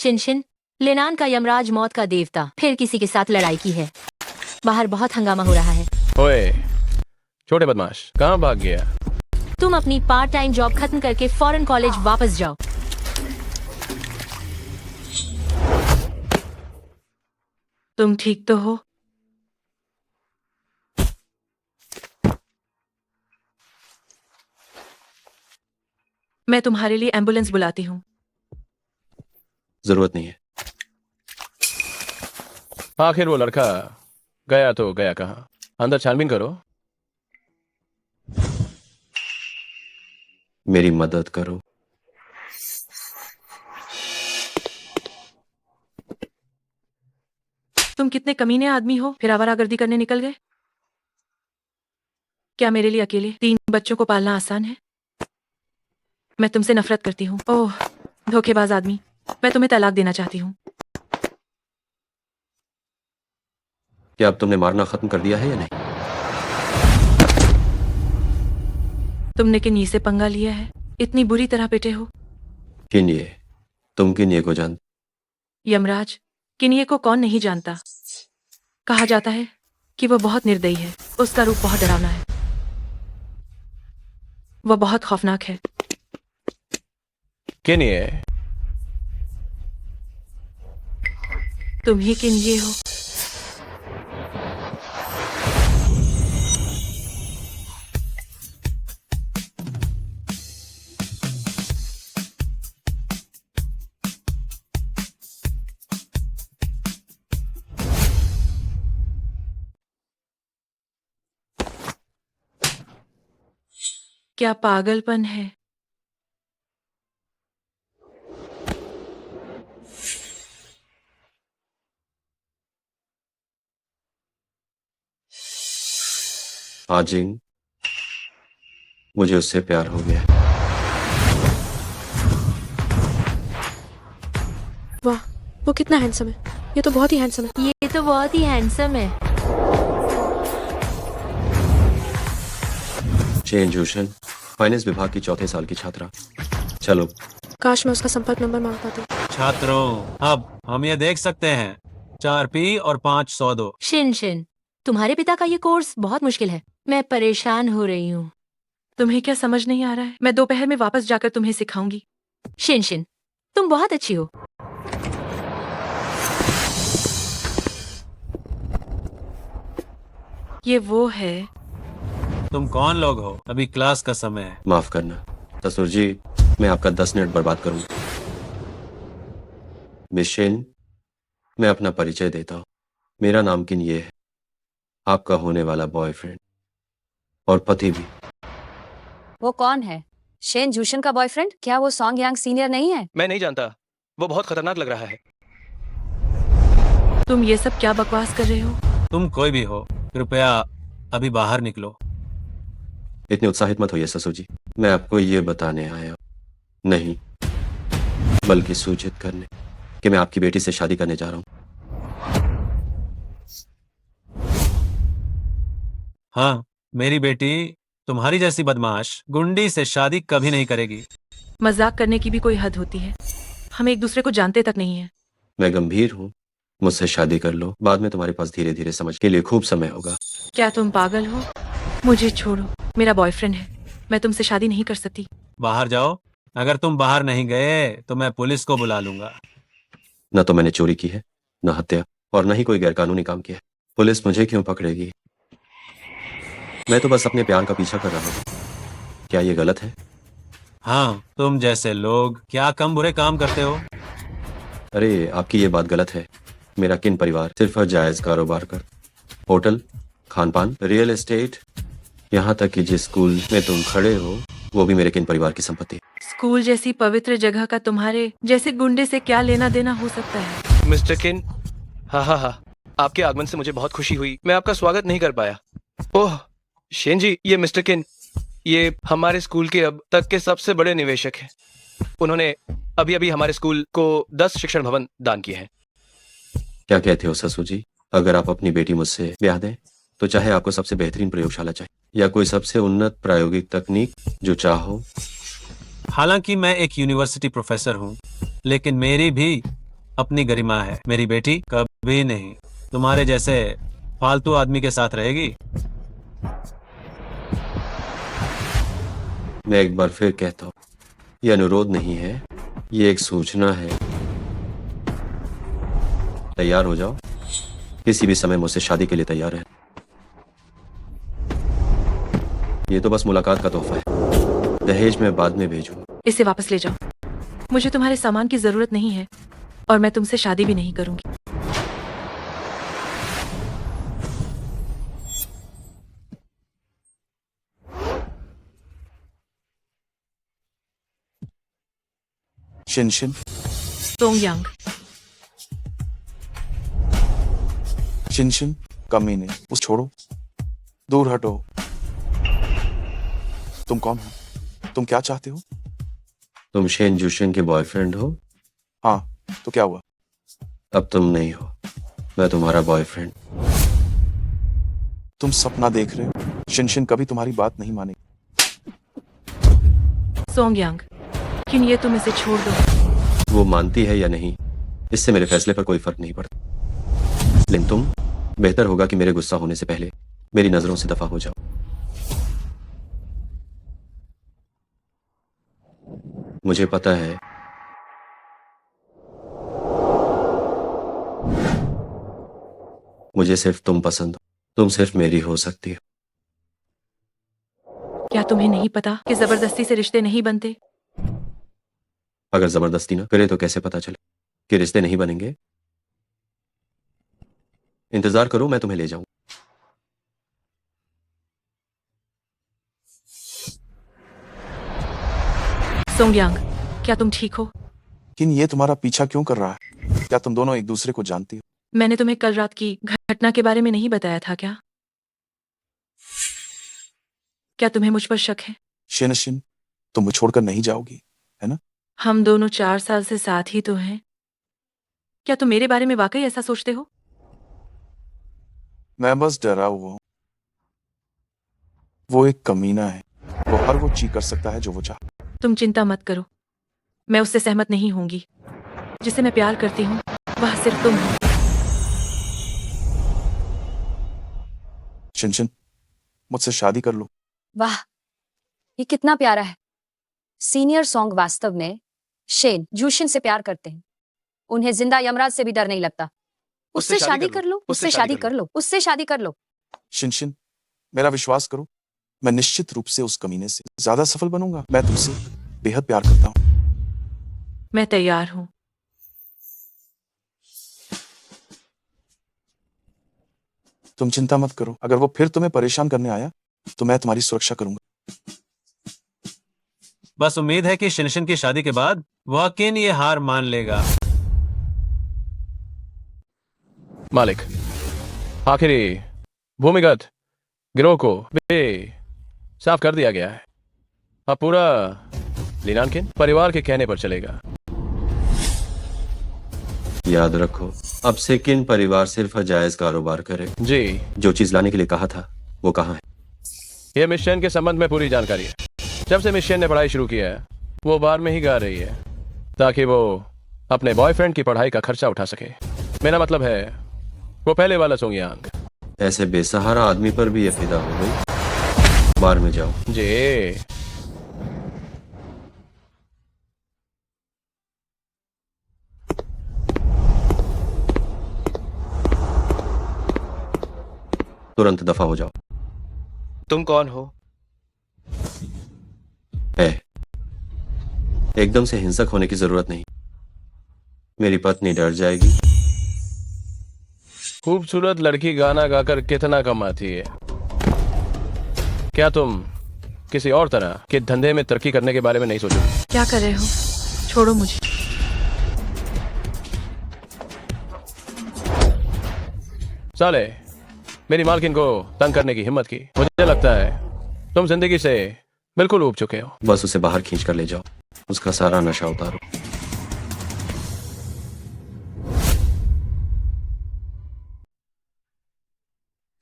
शिनशिन, लेनान का यमराज मौत का देवता फिर किसी के साथ लड़ाई की है। बाहर बहुत हंगामा हो रहा है। ओए छोटे बदमाश, कहाँ भाग गया? तुम अपनी पार्ट टाइम जॉब खत्म करके फौरन कॉलेज वापस जाओ। तुम ठीक तो हो? मैं तुम्हारे लिए एम्बुलेंस बुलाती हूँ। जरूरत नहीं है। आखिर वो लड़का गया तो गया कहाँ? अंदर छानबीन करो। मेरी मदद करो। तुम कितने कमीने आदमी हो, फिर आवारागर्दी करने निकल गए। क्या मेरे लिए अकेले 3 बच्चों को पालना आसान है? मैं तुमसे नफरत करती हूँ। ओह धोखेबाज आदमी, मैं तुम्हें तलाक देना चाहती हूँ। क्या अब तुमने मारना खत्म कर दिया है या नहीं? तुमने किन्ही से पंगा लिया है? इतनी बुरी तरह पिटे हो। किन्ये? तुम किन्ये को जान? यमराज, किन्ही को कौन नहीं जानता। कहा जाता है कि वह बहुत निर्दयी है। उसका रूप बहुत डरावना है। वह बहुत खौफनाक है। किन्ही? तुम ही किन्ही हो। क्या पागलपन है? आजिंग, मुझे उससे प्यार हो गया। वाह, वो कितना हैंडसम है। ये तो बहुत ही हैंडसम है। ये तो बहुत ही हैंडसम है। शेन जूशन, फाइनेंस विभाग की 4थे साल की छात्रा। चलो। काश मैं उसका संपर्क नंबर मांग पाती। छात्रों, अब हम ये देख सकते हैं 4P और 502। शिनशिन, तुम्हारे पिता का ये कोर्स बहुत मुश्किल है। मैं परेशान हो रही हूँ। तुम्हें क्या समझ नहीं आ रहा है? मैं दोपहर में वापस जाकर तुम्हें सिखाऊंगी। शिनशिन, तुम बहुत अच्छी हो। ये वो है। तुम कौन लोग हो? अभी क्लास का समय है। माफ करना ससुर जी, मैं आपका 10 मिनट बर्बाद करूंगा। मिस शेन, मैं अपना परिचय देता हूँ। मेरा नाम किन्ही है, आपका होने वाला बॉयफ्रेंड और पति भी। वो कौन है? शेन जूशन का बॉयफ्रेंड? क्या वो सॉन्ग यांग सीनियर नहीं है? मैं नहीं जानता, वो बहुत खतरनाक लग रहा है। तुम ये सब क्या बकवास कर रहे हो? तुम कोई भी हो, कृपया अभी बाहर निकलो। इतने उत्साहित मत होइए ससुर जी। मैं आपको ये बताने आया हूं, नहीं बल्कि सूचित करने कि मैं आपकी बेटी से शादी करने जा रहा हूं। हाँ, मेरी बेटी तुम्हारी जैसी बदमाश गुंडी से शादी कभी नहीं करेगी। मजाक करने की भी कोई हद होती है। हम एक दूसरे को जानते तक नहीं है। मैं गंभीर हूं, मुझसे शादी कर लो। बाद में तुम्हारे पास धीरे धीरे समझ के लिए खूब समय होगा। क्या तुम पागल हो? मुझे छोड़ो, मेरा बॉयफ्रेंड है। मैं तुमसे शादी नहीं कर सकती। बाहर जाओ। अगर तुम बाहर नहीं गए तो मैं पुलिस को बुला लूंगा। न तो मैंने चोरी की है, न हत्या, और न ही कोई गैरकानूनी काम किया है। पुलिस मुझे क्यों पकड़ेगी? मैं तो बस अपने प्यार का पीछा कर रहा हूँ। क्या ये गलत है? हाँ, तुम जैसे लोग क्या कम बुरे काम करते हो? अरे आपकी ये बात गलत है। मेरा किन परिवार सिर्फ जायज कारोबार कर, होटल, खान पान, रियल एस्टेट, यहाँ तक कि जिस स्कूल में तुम खड़े हो वो भी मेरे किन परिवार की संपत्ति है। स्कूल जैसी पवित्र जगह का तुम्हारे जैसे गुंडे से क्या लेना देना हो सकता है? मिस्टर किन, हाँ, आपके आगमन से मुझे बहुत खुशी हुई। मैं आपका स्वागत नहीं कर पाया। ओह शेन जी, ये मिस्टर किन, ये हमारे स्कूल के अब तक के सबसे बड़े निवेशक हैं। उन्होंने अभी अभी हमारे स्कूल को 10 शिक्षण भवन दान किए हैं। क्या कहते हो ससुर जी? अगर आप अपनी बेटी मुझसे ब्याह दें तो चाहे आपको सबसे बेहतरीन प्रयोगशाला चाहिए या कोई सबसे उन्नत प्रायोगिक तकनीक, जो चाहो। हालांकि मैं एक यूनिवर्सिटी प्रोफेसर हूँ, लेकिन मेरी भी अपनी गरिमा है। मेरी बेटी कभी नहीं तुम्हारे जैसे फालतू आदमी के साथ रहेगी। मैं एक बार फिर कहता हूँ, ये अनुरोध नहीं है, ये एक सूचना है। तैयार हो जाओ, किसी भी समय मुझसे शादी के लिए तैयार है। ये तो बस मुलाकात का तोहफा है, दहेज में बाद में भेजूंगा। इसे वापस ले जाओ। मुझे तुम्हारे सामान की जरूरत नहीं है और मैं तुमसे शादी भी नहीं करूंगी। शिनशिन, सोंग यांग, शिनशिन, कमीने, उस छोड़ो, दूर हटो। तुम कौन हो? तुम क्या चाहते हो? तुम शेन जूशन के बॉयफ्रेंड हो? हाँ, तो क्या हुआ? अब तुम नहीं हो, मैं तुम्हारा बॉयफ्रेंड। तुम सपना देख रहे हो। शिनशिन कभी तुम्हारी बात नहीं मानेगी। सोंग यांग, लेकिन ये तुम इसे छोड़ दो। वो मानती है या नहीं, इससे मेरे फैसले पर कोई फर्क नहीं पड़ता। लेकिन तुम, बेहतर होगा कि मेरे गुस्सा होने से पहले मेरी नजरों से दफा हो जाओ। मुझे पता है मुझे सिर्फ तुम पसंद हो, तुम सिर्फ मेरी हो सकती हो। क्या तुम्हें नहीं पता कि जबरदस्ती से रिश्ते नहीं बनते? अगर जबरदस्ती ना करे तो कैसे पता चले कि रिश्ते नहीं बनेंगे? इंतजार करो, मैं तुम्हें ले जाऊं। सोंग यांग, क्या तुम ठीक हो? लेकिन ये तुम्हारा पीछा क्यों कर रहा है? क्या तुम दोनों एक दूसरे को जानती हो? मैंने तुम्हें कल रात की घटना के बारे में नहीं बताया था क्या? क्या तुम्हें मुझ पर शक है? शिनशिन, तुम मुझे छोड़कर नहीं जाओगी, है ना? हम दोनों 4 साल से साथ ही तो हैं। क्या तुम मेरे बारे में वाकई ऐसा सोचते हो? मैं बस डरा हुआ हूं। वो एक कमीना है। वो हर वो चीज कर सकता है जो वो चाहे। तुम चिंता मत करो, मैं उससे सहमत नहीं होंगी। जिसे मैं प्यार करती हूँ वह सिर्फ तुम हो। शिनशिन, मुझसे शादी कर लो। वाह, ये कितना प्यारा है। सीनियर सॉन्ग वास्तव में शेन जूशिन से प्यार करते हैं। उन्हें जिंदा यमराज से भी डर नहीं लगता। उससे शादी कर लो, उससे शादी कर लो, उससे शादी कर लो। शिनशिन, मेरा विश्वास करो, मैं निश्चित रूप से उस कमीने से ज्यादा सफल बनूंगा। मैं तुमसे बेहद प्यार करता हूँ। मैं तैयार हूँ। तुम चिंता मत करो। अगर वो फिर तुम्हें परेशान करने आया तो मैं तुम्हारी सुरक्षा करूंगा। बस उम्मीद है कि शिनशिन की शादी के बाद वह किन ये हार मान लेगा। मालिक, आखिरी भूमिगत गिरोह को भी साफ कर दिया गया है। अब पूरा लिनानकिन परिवार के कहने पर चलेगा। याद रखो, अब से किन परिवार सिर्फ जायज कारोबार करे। जी, जो चीज लाने के लिए कहा था वो कहाँ है? ये मिशन के संबंध में पूरी जानकारी है। जब से मिशन ने पढ़ाई शुरू किया है वो बार में ही गा रही है ताकि वो अपने बॉयफ्रेंड की पढ़ाई का खर्चा उठा सके। मेरा मतलब है वो पहले वाला सोंग यांग। ऐसे बेसहारा आदमी पर भी ये फिदा हो गई। बार में जाओ। जी, तुरंत दफा हो जाओ। तुम कौन हो? है, एकदम से हिंसक होने की जरूरत नहीं। मेरी पत्नी डर जाएगी। खूबसूरत लड़की गाना गाकर कितना कमाती है? क्या तुम किसी और तरह के धंधे में तरक्की करने के बारे में नहीं सोचोगे? क्या कर रहे हो? छोड़ो मुझे। साले, मेरी मालकिन को तंग करने की हिम्मत की। मुझे लगता है तुम जिंदगी से बिल्कुल ऊब चुके हो। बस उसे बाहर खींच कर ले जाओ, उसका सारा नशा उतारो।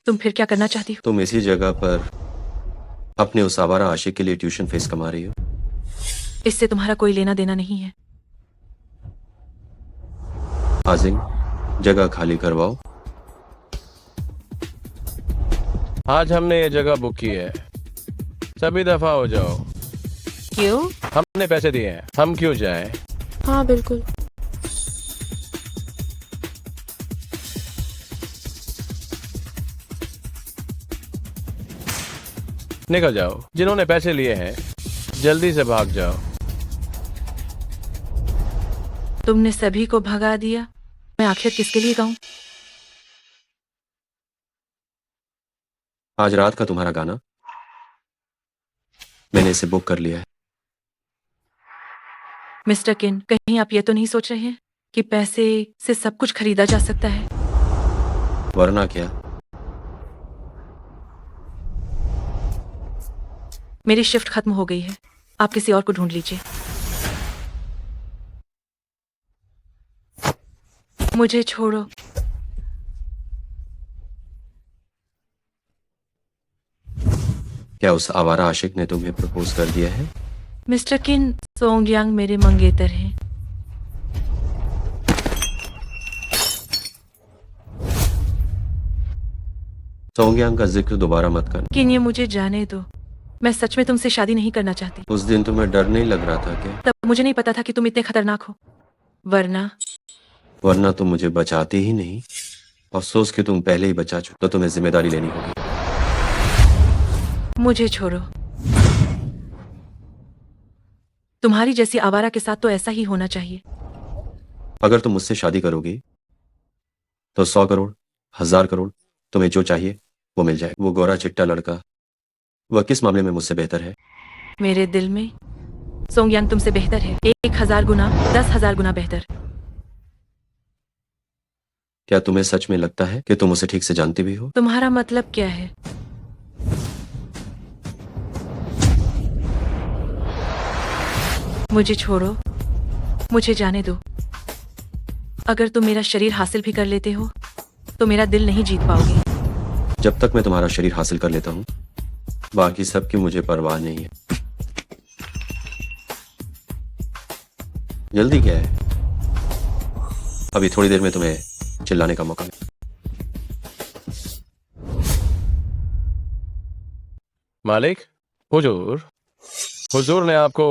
तुम फिर क्या करना चाहती हो? तुम इसी जगह पर अपने उस आवारा आशिक के लिए ट्यूशन फीस कमा रही हो। इससे तुम्हारा कोई लेना देना नहीं है। हाजिंग, जगह खाली करवाओ। आज हमने ये जगह बुक की है, सभी दफा हो जाओ। क्यों? हमने पैसे दिए हैं, हम क्यों जाएं? हाँ बिल्कुल। निकल जाओ, जिन्होंने पैसे लिए हैं जल्दी से भाग जाओ। तुमने सभी को भगा दिया, मैं आखिर किसके लिए गाऊं? आज रात का तुम्हारा गाना मैंने इसे बुक कर लिया है। मिस्टर किन, कहीं आप ये तो नहीं सोच रहे हैं कि पैसे से सब कुछ खरीदा जा सकता है? वरना क्या? मेरी शिफ्ट खत्म हो गई है, आप किसी और को ढूंढ लीजिए। मुझे छोड़ो। क्या उस आवारा आशिक ने तुम्हें प्रपोज कर दिया है? मिस्टर किन, सोंगयांग मेरे मंगेतर हैं। सोंगयांग का जिक्र दोबारा मत कर। किन, ये मुझे जाने दो, मैं सच में तुमसे शादी नहीं करना चाहती। उस दिन तुम्हें डर नहीं लग रहा था क्या? तब मुझे नहीं पता था कि तुम इतने खतरनाक हो, वरना तुम मुझे बचाती ही नहीं। अफसोस कि तुम पहले ही बचा चुके, तो तुम्हें जिम्मेदारी लेनी होगी। मुझे छोड़ो। तुम्हारी जैसी आवारा के साथ तो ऐसा ही होना चाहिए। अगर तुम मुझसे शादी करोगी तो 100 करोड़, 1000 करोड़, तुम्हें जो चाहिए वो मिल जाए। वो गोरा चिट्टा लड़का, वह किस मामले में मुझसे बेहतर है? मेरे दिल में सोंगयांग तुमसे बेहतर है, 1000 गुना, 10,000 गुना बेहतर। क्या तुम्हें सच में लगता है कि तुम उसे ठीक से जानती भी हो? तुम्हारा मतलब क्या है? मुझे छोड़ो, मुझे जाने दो। अगर तुम मेरा शरीर हासिल भी कर लेते हो तो मेरा दिल नहीं जीत पाओगे। जब तक मैं तुम्हारा शरीर हासिल कर लेता हूं, बाकी सबकी मुझे परवाह नहीं है। जल्दी क्या है? अभी थोड़ी देर में तुम्हें चिल्लाने का मौका मिलेगा। मालिक, हुजूर, हुजूर ने आपको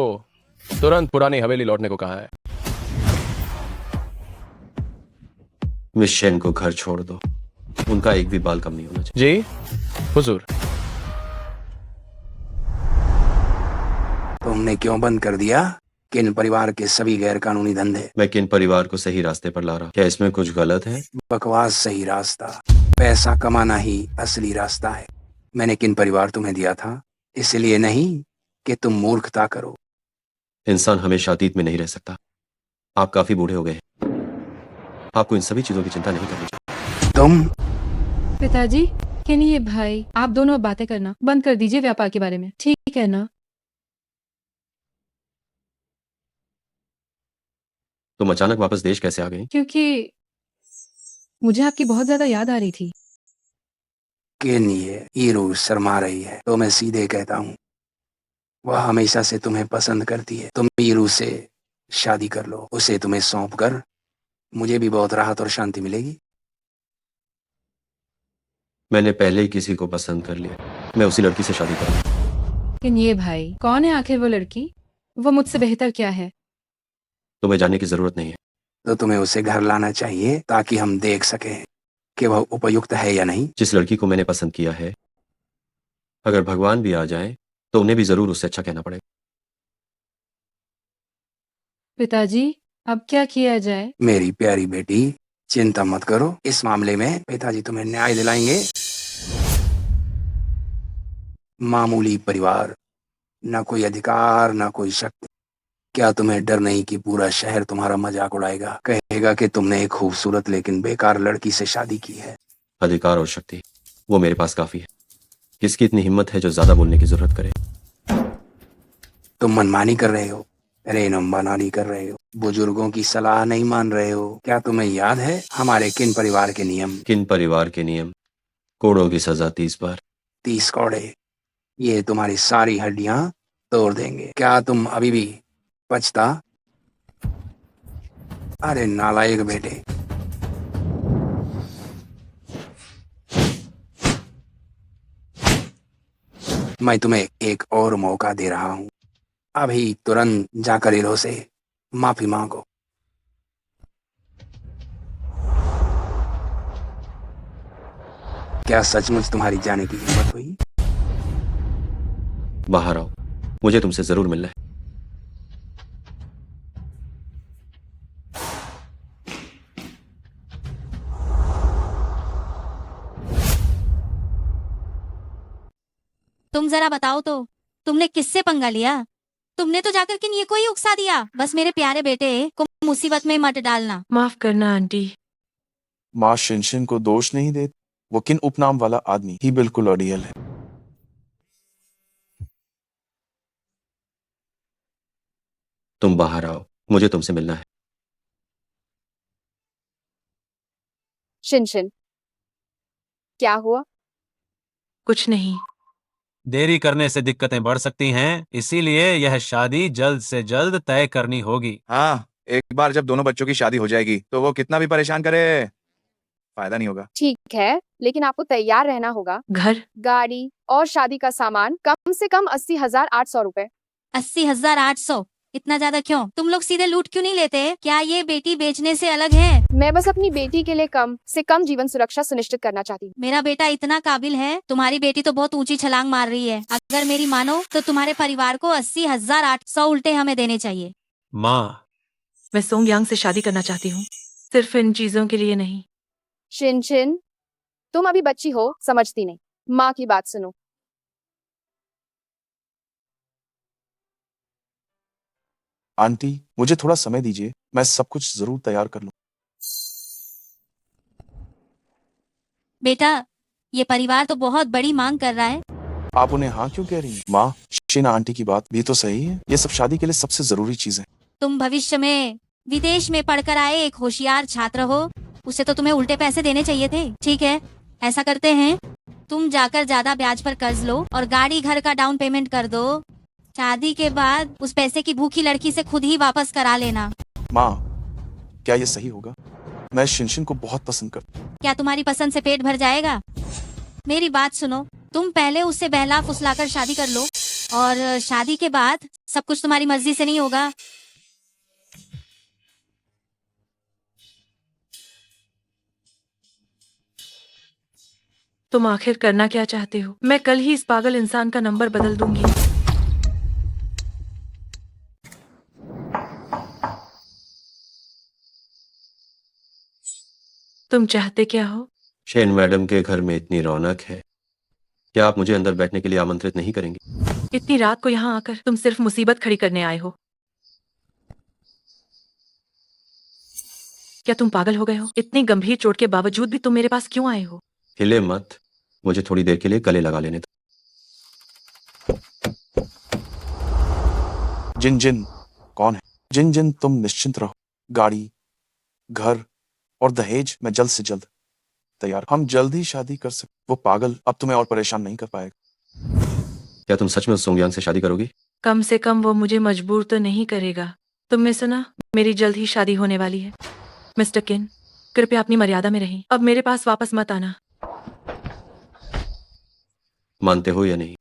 तुरंत पुरानी हवेली लौटने को कहा है। मिस शेन को घर छोड़ दो, उनका एक भी बाल कम नहीं होना चाहिए। जी हुजूर। तुमने क्यों बंद कर दिया किन परिवार के सभी गैर कानूनी धंधे? मैं किन परिवार को सही रास्ते पर ला रहा हूं? क्या इसमें कुछ गलत है? बकवास सही रास्ता, पैसा कमाना ही असली रास्ता है। मैंने किन परिवार तुम्हें दिया था इसलिए नहीं कि तुम मूर्खता करो। इंसान हमेशा अतीत में नहीं रह सकता। आप काफी बूढ़े हो गए हैं, आपको इन सभी चीजों की चिंता नहीं करनी चाहिए। तुम पिताजी, किन ये भाई, आप दोनों अब बातें करना बंद कर दीजिए व्यापार के बारे में, ठीक है ना? तुम अचानक वापस देश कैसे आ गई? क्योंकि मुझे आपकी बहुत ज्यादा याद आ रही थी। किन ये ईरू शर्मा रही है तो मैं सीधे कहता हूँ, वह हमेशा से तुम्हें पसंद करती है। तुम ईरू से शादी कर लो, उसे तुम्हें सौंप कर मुझे भी बहुत राहत और शांति मिलेगी। मैंने पहले ही किसी को पसंद कर लिया, मैं उसी लड़की से शादी करूंगा। किन ये भाई, कौन है आखिर वो लड़की? वो मुझसे बेहतर क्या है? तुम्हें जानने की जरूरत नहीं है। तो तुम्हें उसे घर लाना चाहिए ताकि हम देख सकें कि वह उपयुक्त है या नहीं। जिस लड़की को मैंने पसंद किया है, अगर भगवान भी आ जाए तो उन्हें भी जरूर उससे अच्छा कहना पड़ेगा। पिताजी, अब क्या किया जाए? मेरी प्यारी बेटी, चिंता मत करो, इस मामले में पिताजी तुम्हें न्याय दिलाएंगे। मामूली परिवार, न कोई अधिकार न कोई शक्ति। क्या तुम्हें डर नहीं कि पूरा शहर तुम्हारा मजाक उड़ाएगा, कहेगा कि तुमने एक खूबसूरत लेकिन बेकार लड़की से शादी की है? अधिकार और शक्ति वो मेरे पास काफी है। किसकी इतनी हिम्मत है जो ज्यादा बोलने की जरूरत करे? तुम मनमानी कर रहे हो, रेनम्बानानी कर रहे हो, बुजुर्गों की सलाह नहीं मान रहे हो। क्या तुम्हें याद है हमारे किन परिवार के नियम? किन परिवार के नियम? कोड़ों की सजा 30 बार। 30 कौड़े, ये तुम्हारी सारी हड्डियां तोड़ देंगे। क्या तुम अभी भी पछता? अरे नालायक बेटे, मैं तुम्हें एक और मौका दे रहा हूँ। अभी तुरंत जाकर इरो से माफी मांगो। क्या सचमुच तुम्हारी जाने की हिम्मत हुई? बाहर आओ, मुझे तुमसे जरूर मिलना है। तुम जरा बताओ तो, तुमने किससे पंगा लिया? तुमने तो जाकर किन ये कोई उकसा दिया। बस मेरे प्यारे बेटे को मुसीबत में मत डालना। माफ करना आंटी। माँ शिनशिन को दोष नहीं देती। वो किन उपनाम वाला आदमी ही बिल्कुल ऑडियल है। तुम बाहर आओ, मुझे तुमसे मिलना है। शिनशिन, क्या हुआ? कुछ नहीं। देरी करने से दिक्कतें बढ़ सकती हैं, इसीलिए यह शादी जल्द से जल्द तय करनी होगी। हाँ, एक बार जब दोनों बच्चों की शादी हो जाएगी तो वो कितना भी परेशान करे, फायदा नहीं होगा। ठीक है, लेकिन आपको तैयार रहना होगा। घर, गाड़ी और शादी का सामान कम से कम 80,800 रुपए। 80,800? इतना ज्यादा क्यों? तुम लोग सीधे लूट क्यों नहीं लेते? क्या ये बेटी बेचने से अलग है? मैं बस अपनी बेटी के लिए कम से कम जीवन सुरक्षा सुनिश्चित करना चाहती हूँ। मेरा बेटा इतना काबिल है? तुम्हारी बेटी तो बहुत ऊंची छलांग मार रही है। अगर मेरी मानो तो तुम्हारे परिवार को 80,800 उल्टे हमें देने चाहिए। माँ, मैं सोंग यांग से शादी करना चाहती हूँ, सिर्फ इन चीजों के लिए नहीं। शिनशिन, तुम अभी बच्ची हो, समझती नहीं। माँ की बात सुनो। आंटी, मुझे थोड़ा समय दीजिए, मैं सब कुछ जरूर तैयार कर लूँ। बेटा, ये परिवार तो बहुत बड़ी मांग कर रहा है। आप उन्हें हाँ क्यों कह रही हैं? माँ, शीना आंटी की बात भी तो सही है। ये सब शादी के लिए सबसे जरूरी चीज है। तुम भविष्य में विदेश में पढ़कर आए एक होशियार छात्र हो, उसे तो तुम्हें उल्टे पैसे देने चाहिए थे। ठीक है, ऐसा करते हैं, तुम जाकर ज्यादा ब्याज पर कर्ज लो और गाड़ी घर का डाउन पेमेंट कर दो। शादी के बाद उस पैसे की भूखी लड़की से खुद ही वापस करा लेना। माँ, क्या ये सही होगा? मैं शिनशिन को बहुत पसंद करता हूँ। क्या तुम्हारी पसंद से पेट भर जाएगा? मेरी बात सुनो, तुम पहले उससे बहला फुसलाकर शादी कर लो, और शादी के बाद सब कुछ तुम्हारी मर्जी से नहीं होगा। तुम आखिर करना क्या चाहते हो? मैं कल ही इस पागल इंसान का नंबर बदल दूंगी। तुम चाहते क्या हो? शेन मैडम के घर में इतनी रौनक है, क्या आप मुझे अंदर बैठने के लिए आमंत्रित नहीं करेंगे? इतनी रात को यहाँ आकर तुम सिर्फ मुसीबत खड़ी करने आए हो। क्या तुम पागल हो गए हो? इतनी गंभीर चोट के बावजूद भी तुम मेरे पास क्यों आए हो? हिले मत, मुझे थोड़ी देर के लिए गले लगा लेने दो। जिन जिन कौन है? जिन जिन, तुम निश्चिंत रहो। गाड़ी, घर और दहेज मैं जल्द से जल्द तैयार। हम जल्द ही शादी कर सकते। वो पागल अब तुम्हें और परेशान नहीं कर पाएगा। क्या तुम सच में उस सोंग यांग से शादी करोगी? कम से कम वो मुझे मजबूर तो नहीं करेगा। तुमने सुना, मेरी जल्द ही शादी होने वाली है। मिस्टर किन, कृपया अपनी मर्यादा में रहें। अब मेरे पास वापस मत आना। मानते हो या नहीं,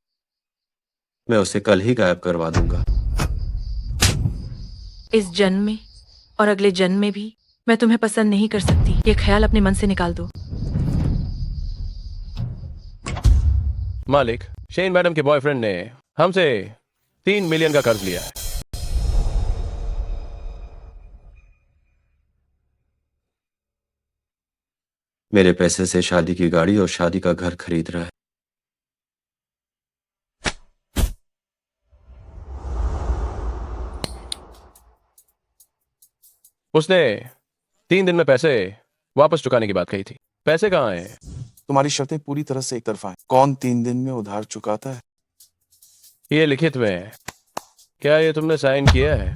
मैं उसे कल ही गायब करवा दूंगा। इस जन्म में और अगले जन्म में भी मैं तुम्हें पसंद नहीं कर सकती। ये ख्याल अपने मन से निकाल दो। मालिक, शेन मैडम के बॉयफ्रेंड ने हमसे 3 मिलियन का कर्ज लिया है। मेरे पैसे से शादी की गाड़ी और शादी का घर खरीद रहा है। उसने 3 दिन में पैसे वापस चुकाने की बात कही थी। पैसे कहाँ हैं? तुम्हारी शर्तें पूरी तरह से एक तरफा हैं। कौन 3 दिन में उधार चुकाता है? ये लिखित में है। क्या ये तुमने साइन किया है?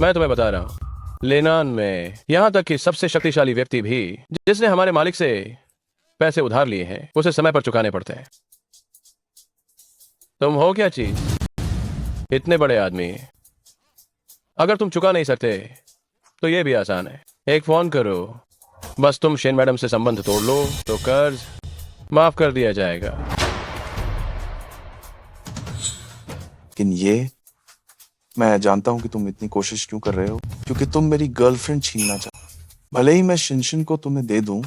मैं तुम्हें बता रहा हूँ, लेनान में यहाँ तक कि सबसे शक्तिशाली व्यक्ति भी जिसने हमारे मालिक से पैसे उधार लिए हैं, उसे समय पर चुकाने पड़ते हैं। तुम हो क्या चीज? इतने बड़े आदमी, अगर तुम चुका नहीं सकते तो ये भी आसान है, एक फोन करो, बस तुम शेन मैडम से संबंध तोड़ लो तो कर्ज माफ कर दिया जाएगा। लेकिन ये मैं जानता हूं कि तुम इतनी कोशिश क्यों कर रहे हो, क्योंकि तुम मेरी गर्लफ्रेंड छीनना चाहते। भले ही मैं शिनशिन को तुम्हें दे दूं,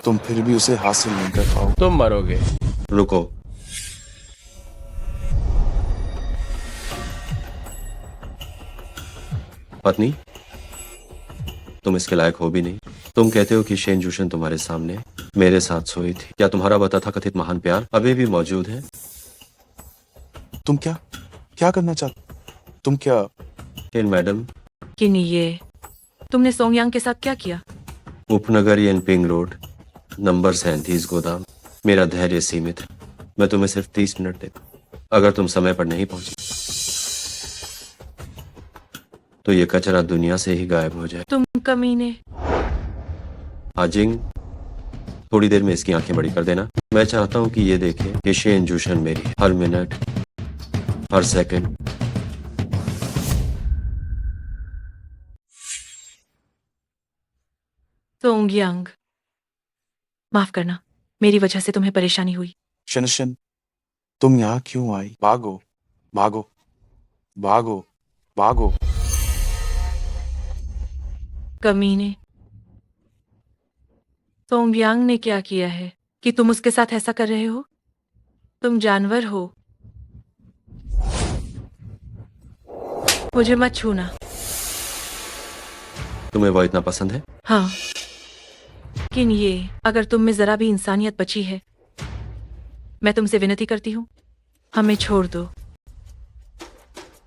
तुम फिर भी उसे हासिल नहीं कर पाओ। तुम मरोगे। रुको, पत्नी, तुम इसके लायक हो भी नहीं। तुम कहते हो कि शेन जूशन तुम्हारे सामने मेरे साथ सोई थी। क्या तुम्हारा वह तथाकथित महान प्यार अभी भी मौजूद है? तुम क्या क्या करना चाहते? तुम क्या? शेन मैडम, किन ये तुमने सोंगयांग के साथ क्या किया? उपनगर पिंग रोड, नंबर 37 गोदाम। मेरा धैर्य सीमित है। मैं तुम्हें सिर्फ 30 मिनट देता हूं। अगर तुम समय पर नहीं पहुंची तो ये कचरा दुनिया से ही गायब हो जाए। तुम कमीने। हाजिंग, थोड़ी देर में इसकी आंखें बड़ी कर देना। मैं चाहता हूं कि ये देखे कि शेन जूशन मेरी है। हर मिनट, हर सेकंड। सोंगयांग, माफ करना, मेरी वजह से तुम्हें परेशानी हुई। शिनशिन, तुम यहाँ क्यों आई? भागो, भागो, भागो, भागो। कमीने, सोंगयांग ने क्या किया है कि तुम उसके साथ ऐसा कर रहे हो? तुम जानवर हो। मुझे मत छूना। तुम्हें वो इतना पसंद है? हाँ, लेकिन ये अगर तुम में जरा भी इंसानियत बची है, मैं तुमसे विनती करती हूँ, हमें छोड़ दो।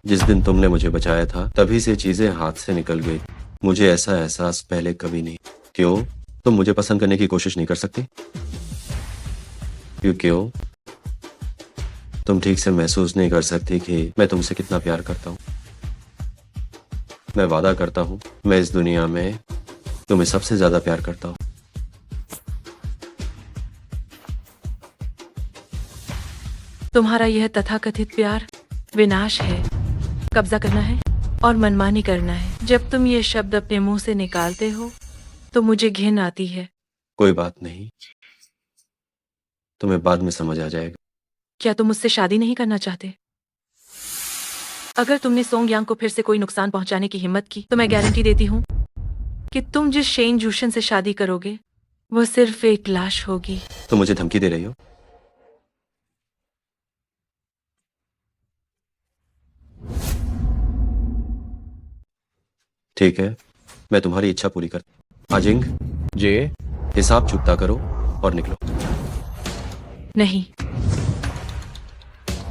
जिस दिन तुमने मुझे बचाया था तभी से चीजें हाथ से निकल गई। मुझे ऐसा एहसास पहले कभी नहीं। क्यों? तुम मुझे पसंद करने की कोशिश नहीं कर सकती? क्यों? तुम ठीक से महसूस नहीं कर सकती कि मैं तुमसे कितना प्यार करता हूँ। मैं वादा करता हूँ, मैं इस दुनिया में तुम्हें सबसे ज्यादा प्यार करता हूँ। तुम्हारा यह तथाकथित प्यार विनाश है। कब्जा करना है और मनमानी करना है। जब तुम ये शब्द अपने मुंह से निकालते हो तो मुझे घिन आती है। कोई बात नहीं, तुम्हें बाद में समझ आ जाएगा। क्या तुम मुझसे शादी नहीं करना चाहते? अगर तुमने सोंगयांग को फिर से कोई नुकसान पहुंचाने की हिम्मत की तो मैं गारंटी देती हूँ कि तुम जिस शेन जूशन से शादी करोगे वो सिर्फ एक लाश होगी। तुम मुझे धमकी दे रही हो? ठीक है, मैं तुम्हारी इच्छा पूरी करता। आजिंग जी। हिसाब चुकता करो और निकलो। नहीं,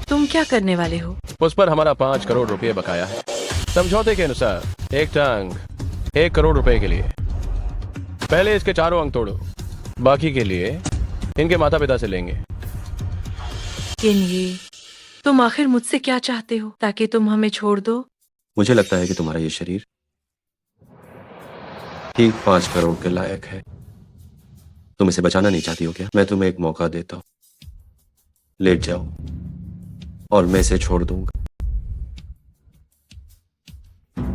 तुम क्या करने वाले हो? उस पर हमारा 5 करोड़ रुपए बकाया है। समझौते के अनुसार एक टांग 1 करोड़ रुपए के लिए। पहले इसके 4 अंग तोड़ो, बाकी के लिए इनके माता पिता से लेंगे। किन ये तुम आखिर मुझसे क्या चाहते हो ताकि तुम हमें छोड़ दो? मुझे लगता है कि तुम्हारा ये शरीर ठीक 5 करोड़ के लायक है। तुम इसे बचाना नहीं चाहती हो क्या? मैं तुम्हें एक मौका देता हूं। लेट जाओ और मैं इसे छोड़ दूंगा।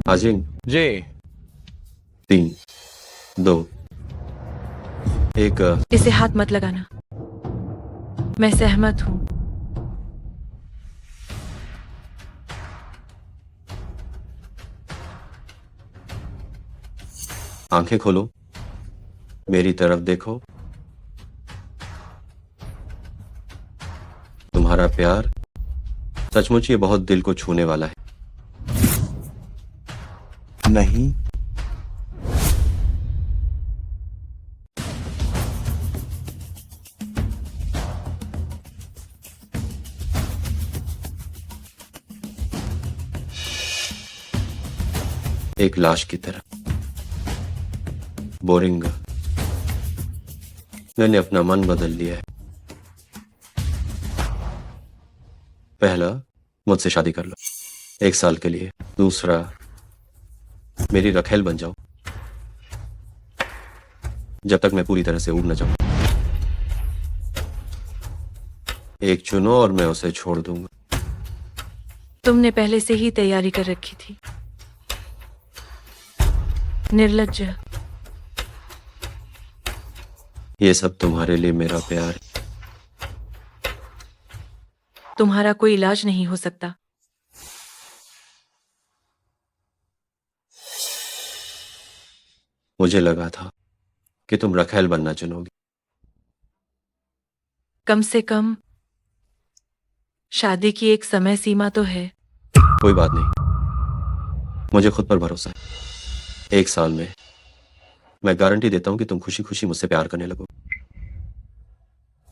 हाजिंग जी। 3, 2, 1। इसे हाथ मत लगाना। मैं सहमत हूं। आंखें खोलो, मेरी तरफ देखो। तुम्हारा प्यार सचमुच ये बहुत दिल को छूने वाला है। नहीं, एक लाश की तरह बोरिंग। मैंने अपना मन बदल लिया है। पहला, मुझसे शादी कर लो 1 साल के लिए। दूसरा, मेरी रखेल बन जाओ जब तक मैं पूरी तरह से उड़ न जाऊं। एक चुनो और मैं उसे छोड़ दूंगा। तुमने पहले से ही तैयारी कर रखी थी। निर्लज्ज। ये सब तुम्हारे लिए मेरा प्यार है। तुम्हारा कोई इलाज नहीं हो सकता। मुझे लगा था कि तुम रखेल बनना चुनोगी। कम से कम शादी की एक समय सीमा तो है। कोई बात नहीं, मुझे खुद पर भरोसा है। 1 साल में मैं गारंटी देता हूं कि तुम खुशी खुशी मुझसे प्यार करने लगो।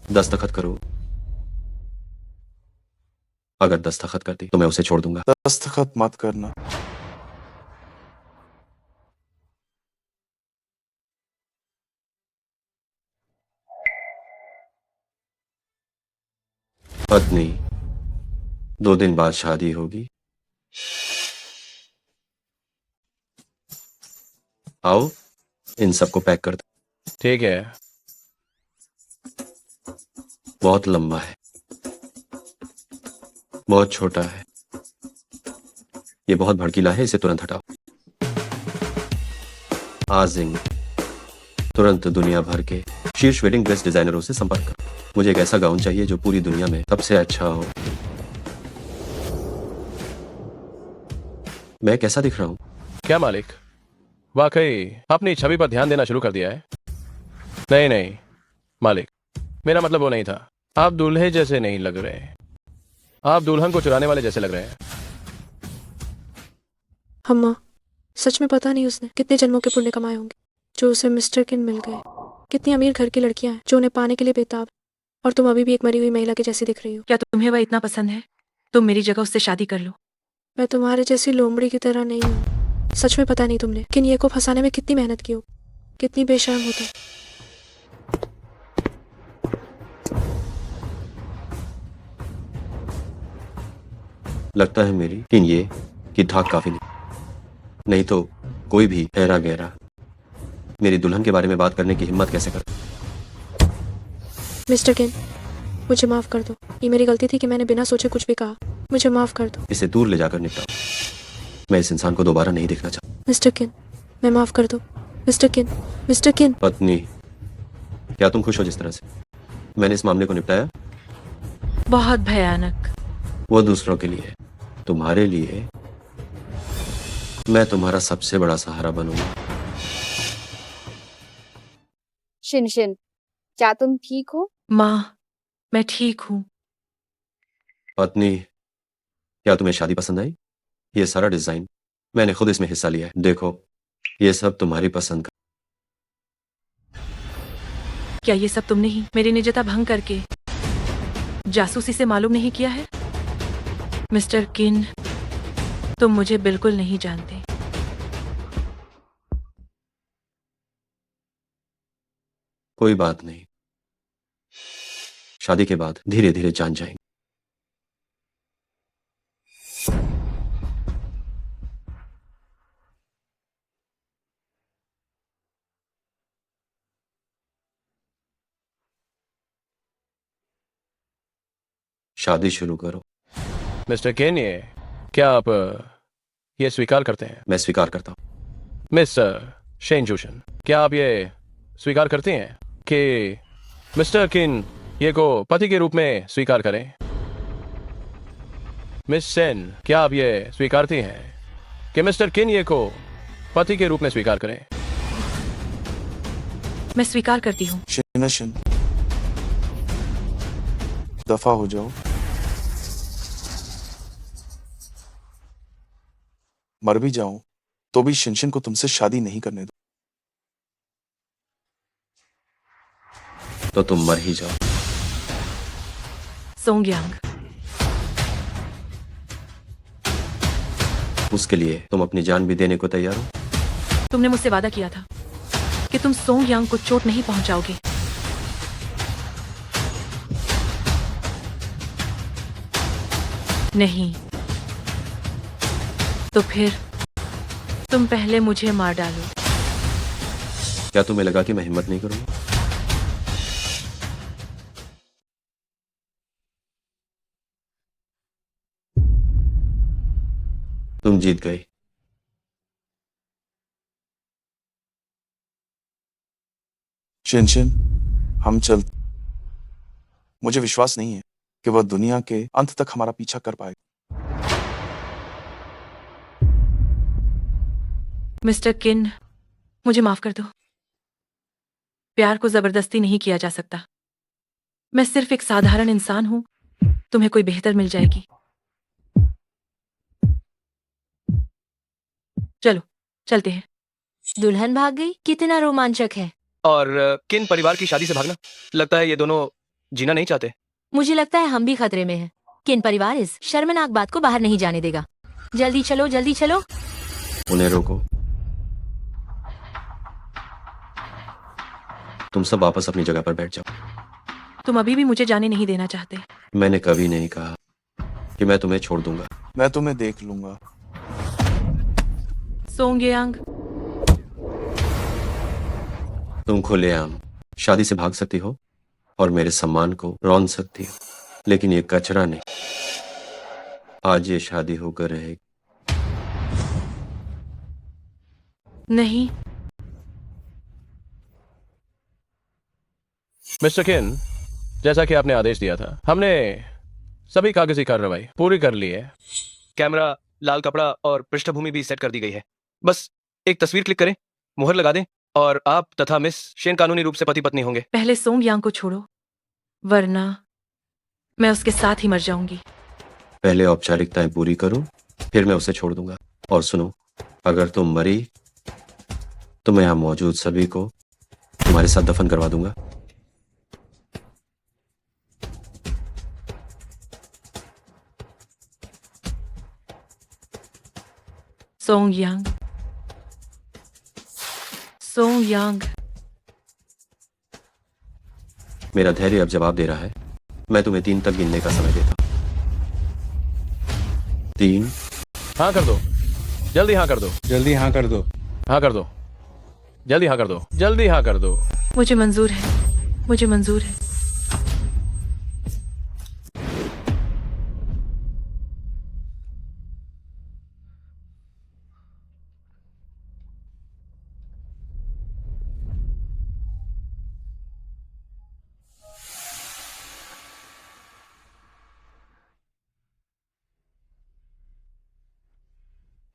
दस्तखत करो। अगर दस्तखत करती तो मैं उसे छोड़ दूंगा। दस्तखत मत करना। पत्नी, 2 दिन बाद शादी होगी। आओ, इन सबको पैक कर दो। ठीक है। बहुत लंबा है, बहुत छोटा है, ये बहुत भड़कीला है, इसे तुरंत हटाओ। आजिंग, तुरंत दुनिया भर के शीर्ष वेडिंग ड्रेस डिजाइनरों से संपर्क करो। मुझे एक ऐसा गाउन चाहिए जो पूरी दुनिया में सबसे अच्छा हो। मैं कैसा दिख रहा हूं? क्या मालिक, वाकई अपनी छवि पर ध्यान देना शुरू कर दिया है? नहीं नहीं मालिक, मेरा मतलब वो नहीं था। आप दूल्हे जैसे नहीं लग रहे, आप दुल्हन को चुराने वाले जैसे लग रहे हैं। अम्मा, सच में पता नहीं उसने कितने जन्मों के पुण्य कमाए होंगे जो उसे मिस्टर किन मिल गए। कितनी अमीर घर की लड़कियां हैं जो उन्हें पाने के लिए बेताब, और तुम अभी भी एक मरी हुई महिला के जैसी दिख रही हो। क्या तुम्हें वह इतना पसंद है? तुम मेरी जगह उससे शादी कर लो। मैं तुम्हारे जैसी लोमड़ी की तरह नहीं हूँ। सच में पता नहीं तुमने किन ये को फंसाने में कितनी मेहनत की हो, कितनी बेशर्म हो तुम। लगता है मेरी किन ये कि धाक काफी नहीं तो कोई भी हैरा गहरा मेरी दुल्हन के बारे में बात करने की हिम्मत कैसे कर। मिस्टर किन, मुझे माफ कर दो। ये मेरी गलती थी कि मैंने बिना सोचे कुछ भी कहा। मुझे माफ कर दो। इसे दूर ले जाकर निपटाओ। मैं इस इंसान को दोबारा नहीं देखना चाहता। मिस्टर किन, मैं माफ कर दो। मिस्टर किन, मिस्टर किन। पत्नी, क्या तुम खुश हो जिस तरह से मैंने इस मामले को निपटाया? बहुत भयानक। वो दूसरों के लिए, तुम्हारे लिए मैं तुम्हारा सबसे बड़ा सहारा बनूंगा। शिन शिन, क्या तुम ठीक हो? माँ, मैं ठीक हूँ। पत्नी, क्या तुम्हें शादी पसंद आई? ये सारा डिजाइन मैंने खुद इसमें हिस्सा लिया है। देखो, ये सब तुम्हारी पसंद का। क्या ये सब तुमने ही मेरी निजता भंग करके जासूसी से मालूम नहीं किया है? मिस्टर किन, तुम मुझे बिल्कुल नहीं जानते। कोई बात नहीं, शादी के बाद धीरे धीरे जान जाएंगे। शादी शुरू करो। मिस्टर केन, ये क्या आप ये स्वीकार करते हैं? मैं स्वीकार करता हूं। मिस शेन जूशन, क्या आप ये स्वीकार करती हैं कि मिस्टर किन ये को पति के रूप में स्वीकार करें? मिस सेन, क्या आप ये स्वीकारती हैं कि मिस्टर किन ये को पति के रूप में स्वीकार करें? मैं स्वीकार करती हूँ। शिन, दफा हो जाओ। मर भी जाऊं तो भी शिनशिन को तुमसे शादी नहीं करने दो। तो तुम मर ही जाओ। सोंगयांग, उसके लिए तुम अपनी जान भी देने को तैयार हो? तुमने मुझसे वादा किया था कि तुम सोंगयांग को चोट नहीं पहुंचाओगे। नहीं, तो फिर तुम पहले मुझे मार डालो। क्या तुम्हें लगा कि मैं हिम्मत नहीं करूंगा? तुम जीत गई। शिनशिन, हम चल। मुझे विश्वास नहीं है कि वह दुनिया के अंत तक हमारा पीछा कर पाएगा। मिस्टर किन, मुझे माफ कर दो। प्यार को जबरदस्ती नहीं किया जा सकता। मैं सिर्फ एक साधारण इंसान हूं। तुम्हें कोई बेहतर मिल जाएगी। चलो चलते हैं। दुल्हन भाग गई, कितना रोमांचक है। और किन परिवार की शादी से भागना? लगता है ये दोनों जीना नहीं चाहते। मुझे लगता है हम भी खतरे में हैं। किन परिवार इस शर्मनाक बात को बाहर नहीं जाने देगा। जल्दी चलो, जल्दी चलो। उन्हें रोको। तुम सब वापस अपनी जगह पर बैठ जाओ। तुम अभी भी मुझे जाने नहीं देना चाहते। मैंने कभी नहीं कहा कि मैं तुम्हें छोड़ दूंगा। मैं तुम्हें देख लूंगा। सोंगयांग, तुम खुलेआम शादी से भाग सकती हो और मेरे सम्मान को रौंद सकती हो, लेकिन ये कचरा नहीं। आज ये शादी होकर रहेगी। नहीं। मिस्टर किन, जैसा कि आपने आदेश दिया था, हमने सभी कागजी कार्रवाई पूरी कर ली है। कैमरा, लाल कपड़ा और पृष्ठभूमि भी सेट कर दी गई है। बस एक तस्वीर क्लिक करें, मुहर लगा दें और आप तथा मिस शेन कानूनी रूप से पति पत्नी होंगे। पहले सोंगयांग को छोड़ो, वरना मैं उसके साथ ही मर जाऊंगी। पहले औपचारिकताएं पूरी करूं, फिर मैं उसे छोड़ दूंगा। और सुनो, अगर तुम मरी तो मैं यहां मौजूद सभी को तुम्हारे साथ दफन करवा दूंगा। सोंगयांग, सोंगयांग। मेरा धैर्य अब जवाब दे रहा है। मैं तुम्हें 3 तक गिनने का समय देता हूं। 3। हाँ कर दो, जल्दी हाँ कर दो, जल्दी हाँ कर दो। हाँ कर दो, जल्दी हाँ कर दो, जल्दी हाँ कर दो। मुझे मंजूर है, मुझे मंजूर है।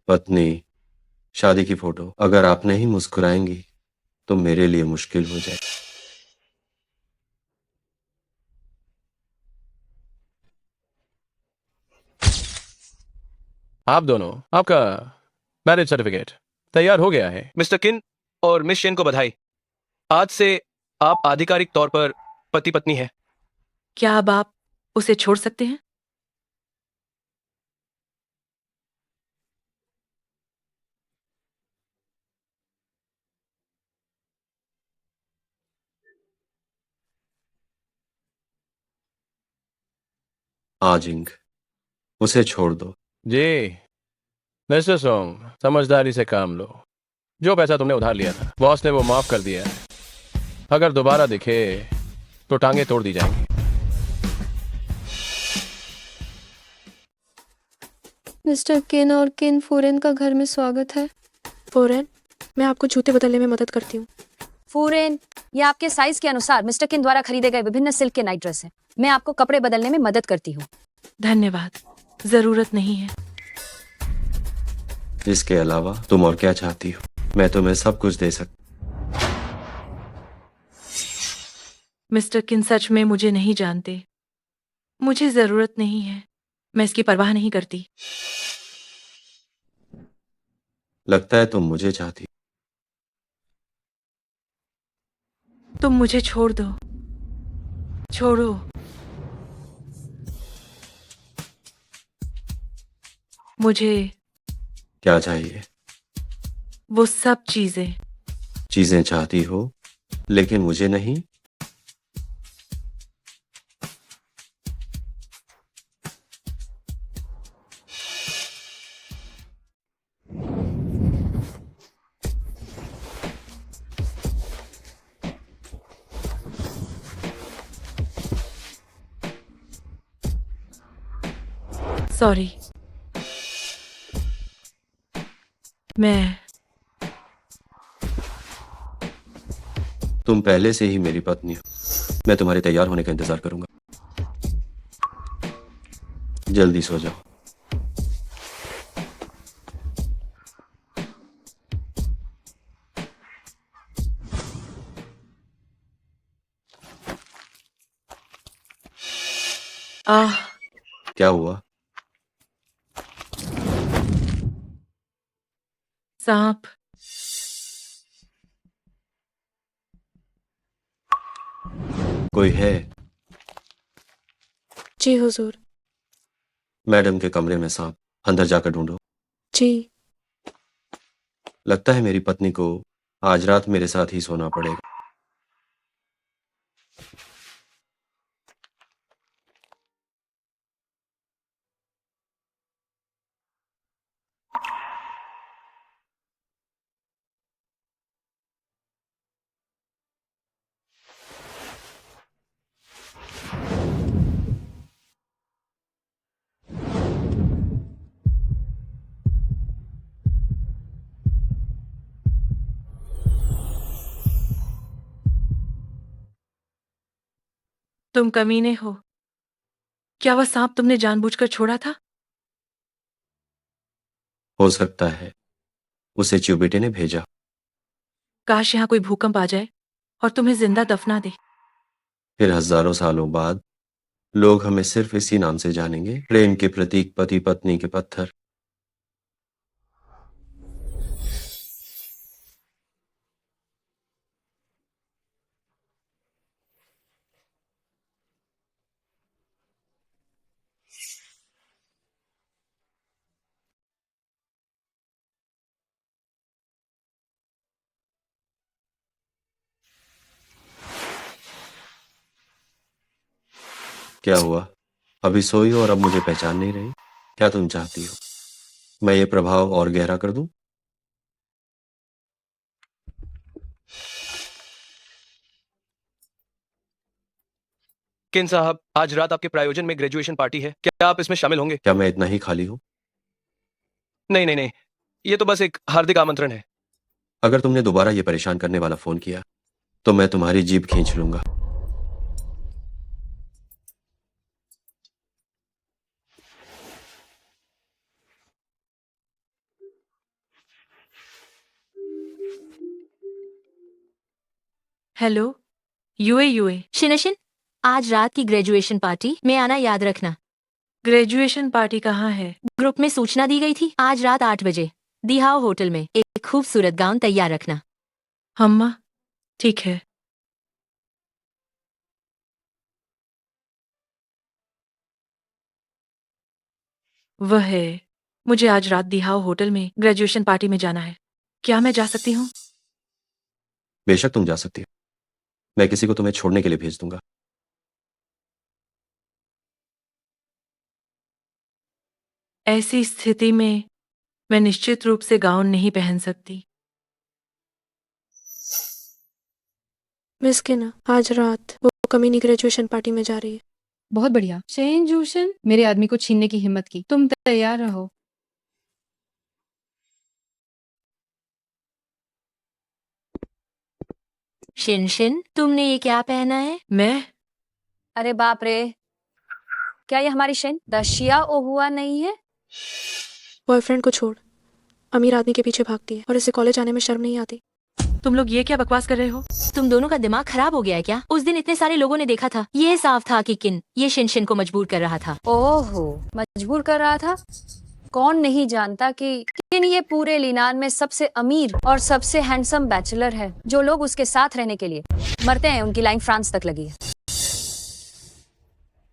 पत्नी, शादी की फोटो। अगर आप नहीं मुस्कुराएंगी तो मेरे लिए मुश्किल हो जाए। आप दोनों, आपका मैरिज सर्टिफिकेट तैयार हो गया है। मिस्टर किन और मिस शेन को बधाई। आज से आप आधिकारिक तौर पर पति पत्नी हैं। क्या अब आप उसे छोड़ सकते हैं? आजिंग, उसे छोड़ दो। जी मिस्टर सोंग, समझदारी से काम लो। जो पैसा तुमने उधार लिया था, बॉस ने वो माफ कर दिया है। अगर दोबारा दिखे तो टांगे तोड़ दी जाएंगी। मिस्टर किन और किन फोरेन का घर में स्वागत है। फोरेन, मैं आपको जूते बदलने में मदद करती हूँ। फूरेन, ये आपके साइज के अनुसार मिस्टर किन द्वारा खरीदे गए विभिन्न सिल्क के नाइट ड्रेस हैं। मैं आपको कपड़े बदलने में मदद करती हूँ। धन्यवाद, जरूरत नहीं है। इसके अलावा तुम और क्या चाहती हो? मैं तुम्हें सब कुछ दे सकता। मिस्टर किन सच में मुझे नहीं जानते। मुझे जरूरत नहीं है। मैं इसकी परवाह नहीं करती। लगता है तुम मुझे चाहती। तुम मुझे छोड़ दो, छोड़ो। मुझे क्या चाहिए? वो सब चीजें। चीजें चाहती हो लेकिन मुझे नहीं? सॉरी। मैं तुम पहले से ही मेरी पत्नी हो। मैं तुम्हारे तैयार होने का इंतजार करूंगा। जल्दी सो जाओ। आह, क्या हुआ? सांप। कोई है? जी हुजूर। मैडम के कमरे में सांप, अंदर जाकर ढूंढो। जी। लगता है मेरी पत्नी को आज रात मेरे साथ ही सोना पड़ेगा। तुम कमीने हो। क्या वह सांप तुमने जानबूझकर छोड़ा था? हो सकता है उसे च्यूबिटे ने भेजा। काश यहाँ कोई भूकंप आ जाए और तुम्हें जिंदा दफना दे। फिर हजारों सालों बाद लोग हमें सिर्फ इसी नाम से जानेंगे, प्रेम के प्रतीक, पति पत्नी के पत्थर। क्या हुआ? अभी सोई हो और अब मुझे पहचान नहीं रही? क्या तुम चाहती हो मैं ये प्रभाव और गहरा कर दूं? किन साहब, आज रात आपके प्रायोजन में ग्रेजुएशन पार्टी है, क्या आप इसमें शामिल होंगे? क्या मैं इतना ही खाली हूं? नहीं नहीं नहीं, ये तो बस एक हार्दिक आमंत्रण है। अगर तुमने दोबारा ये परेशान करने वाला फोन किया तो मैं तुम्हारी जीभ खींच लूंगा। Hello, UA. शिनशिन, आज रात की ग्रेजुएशन पार्टी में आना याद रखना। ग्रेजुएशन पार्टी कहाँ है? ग्रुप में सूचना दी गई थी, आज रात 8 बजे दिहाओ होटल में। एक खूबसूरत गाउन तैयार रखना। अम्मा, ठीक है। वह है, मुझे आज रात दिहाओ होटल में ग्रेजुएशन पार्टी में जाना है। क्या मैं जा सकती हूँ? बेशक तुम जा सकती हो। मैं किसी को तुम्हें छोड़ने के लिए भेज दूंगा। ऐसी स्थिति में मैं निश्चित रूप से गाउन नहीं पहन सकती। मिस किना, आज रात वो कमीनी ग्रेजुएशन पार्टी में जा रही है। बहुत बढ़िया। शेन जूशन, मेरे आदमी को छीनने की हिम्मत की। तुम तैयार रहो। शिनशिन, तुमने ये क्या पहना है? मैं? अरे बाप रे, क्या ये हमारी शेन दशिया ओहुआ नहीं है? बॉयफ्रेंड को छोड़ अमीर आदमी के पीछे भागती है और इसे कॉलेज आने में शर्म नहीं आती। तुम लोग ये क्या बकवास कर रहे हो? तुम दोनों का दिमाग खराब हो गया है क्या? उस दिन इतने सारे लोगों ने देखा था, ये साफ था कि किन ये शिनशिन को मजबूर कर रहा था। ओहो, मजबूर कर रहा था? कौन नहीं जानता कि किन ये पूरे लीनान में सबसे अमीर और सबसे हैंडसम बैचलर है। जो लोग उसके साथ रहने के लिए मरते हैं, उनकी लाइन फ्रांस तक लगी है।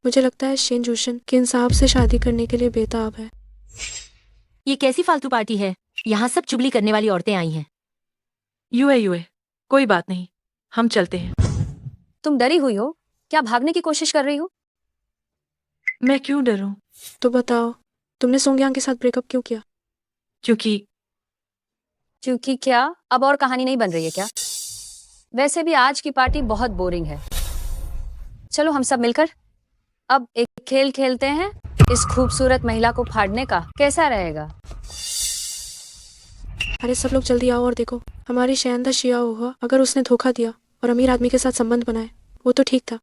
मुझे लगता है शेन जूशन किन साहब से शादी करने के लिए बेताब है। ये कैसी फालतू पार्टी है? यहाँ सब चुगली करने वाली औरतें आई हैं। यूए, कोई बात नहीं, हम चलते हैं। तुम डरी हुई हो क्या? भागने की कोशिश कर रही हो? मैं क्यों डरूं? तो बताओ, तुमने सोंगयांग के साथ ब्रेकअप क्यों किया? क्योंकि क्या अब और कहानी नहीं बन रही है क्या? वैसे भी आज की पार्टी बहुत बोरिंग है। चलो हम सब मिलकर अब एक खेल खेलते हैं। इस खूबसूरत महिला को फाड़ने का कैसा रहेगा? अरे सब लोग जल्दी आओ और देखो, हमारी शैनदा शिया हुआ। अगर उसने धोखा दिया और अमीर आदमी के साथ संबंध बनाए वो तो ठीक था,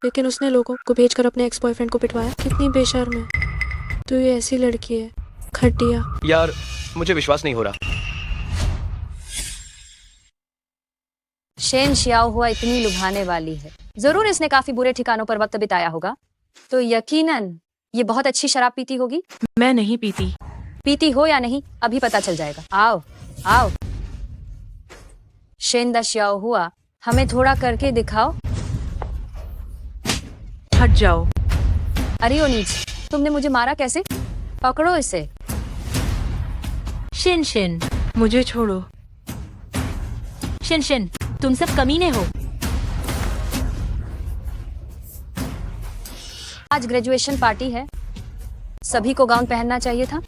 लेकिन उसने लोगों को भेजकर अपने एक्स बॉयफ्रेंड को पिटवाया। कितनी बेशर्म है। तो ये ऐसी लड़की है, खटिया। यार, मुझे विश्वास नहीं हो रहा। शेन शियाओ हुआ इतनी लुभाने वाली है, जरूर इसने काफी बुरे ठिकानों पर वक्त बिताया होगा। तो यकीनन ये बहुत अच्छी शराब पीती होगी। मैं नहीं पीती। पीती हो या नहीं अभी पता चल जाएगा। आओ आओ। शेन दा श्याओ हुआ, हमें थोड़ा करके दिखाओ। हट जाओ। अरे ओ नीच, तुमने मुझे मारा कैसे? पकड़ो इसे। शिन शिन, मुझे छोड़ो। शिन शिन, तुम सब कमीने हो। आज ग्रेजुएशन पार्टी है, सभी को गाउन पहनना चाहिए था।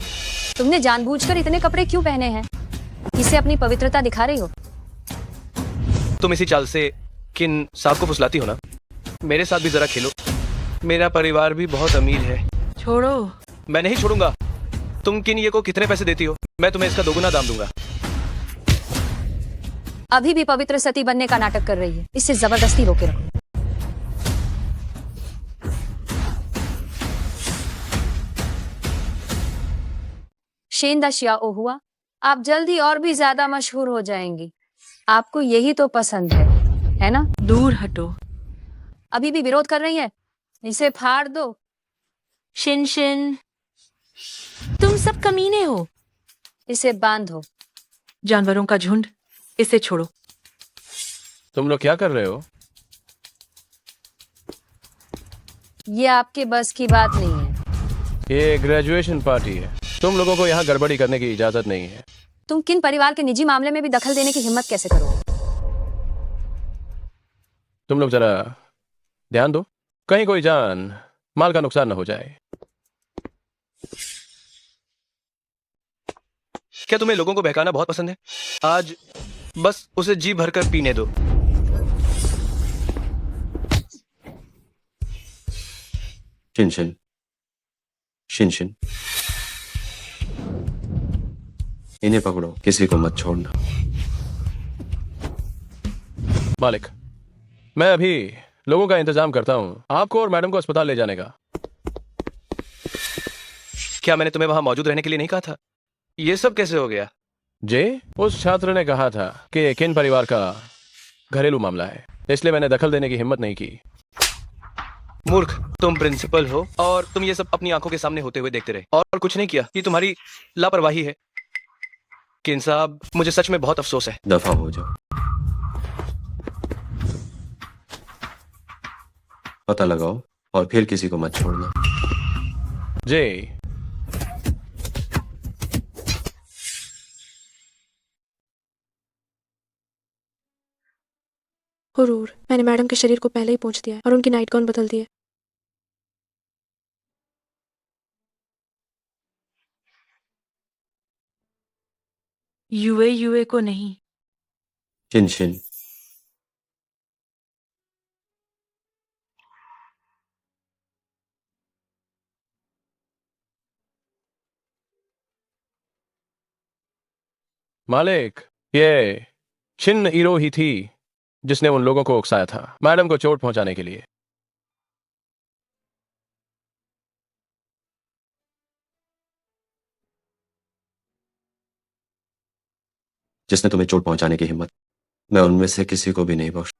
तुमने जानबूझकर इतने कपड़े क्यों पहने हैं? इसे अपनी पवित्रता दिखा रही हो? तुम इसी चाल से किन साहब को फुसलाती हो ना। मेरे साथ भी जरा खेलो, मेरा परिवार भी बहुत अमीर है। छोड़ो। मैं नहीं छोड़ूंगा। तुम किन ये को कितने पैसे देती हो? मैं तुम्हें इसका दोगुना दाम दूंगा। अभी भी पवित्र सती बनने का नाटक कर रही है, इसे जबरदस्ती रोके रखो। शेन दा श्याओ हुआ, आप जल्दी और भी ज्यादा मशहूर हो जाएंगी। आपको यही तो पसंद है ना? दूर हटो। अभी भी विरोध कर रही है? इसे फाड़ दो। शिन शिन, तुम सब कमीने हो। इसे बांधो। जानवरों का झुंड, इसे छोड़ो। तुम लोग क्या कर रहे हो? ये आपके बस की बात नहीं है। ये ग्रेजुएशन पार्टी है, तुम लोगों को यहाँ गड़बड़ी करने की इजाजत नहीं है। तुम किन परिवार के निजी मामले में भी दखल देने की हिम्मत कैसे करोगे? तुम लोग जरा ध्यान दो, कहीं कोई जान माल का नुकसान न हो जाए। क्या तुम्हें लोगों को बहकाना बहुत पसंद है? आज बस उसे जी भरकर पीने दो। शिन शिन, शिन शिन, इन्हें पकड़ो, किसी को मत छोड़ना। मालिक, मैं अभी लोगों का इंतजाम करता हूँ, आपको और मैडम को अस्पताल ले जाने का। क्या मैंने तुम्हें वहां मौजूद रहने के लिए नहीं कहा था? ये सब कैसे हो गया? जे, उस छात्र ने कहा था कि किन परिवार का घरेलू मामला है, इसलिए मैंने दखल देने की हिम्मत नहीं की। मूर्ख, तुम प्रिंसिपल हो और तुम ये सब अपनी आंखों के सामने होते हुए देखते रहे और कुछ नहीं किया। ये तुम्हारी लापरवाही है। किन साहब, मुझे सच में बहुत अफसोस है। दफा हो जाओ। पता लगाओ और फिर किसी को मत छोड़ना। जे, हुरूर, मैंने मैडम के शरीर को पहले ही पहुंच दिया है और उनकी नाइट गाउन बदल दी है। यूए को नहीं। शिन शिन, मालिक, ये शिन ईरो ही थी जिसने उन लोगों को उकसाया था मैडम को चोट पहुंचाने के लिए। जिसने तुम्हें चोट पहुंचाने की हिम्मत, मैं उनमें से किसी को भी नहीं बख्श।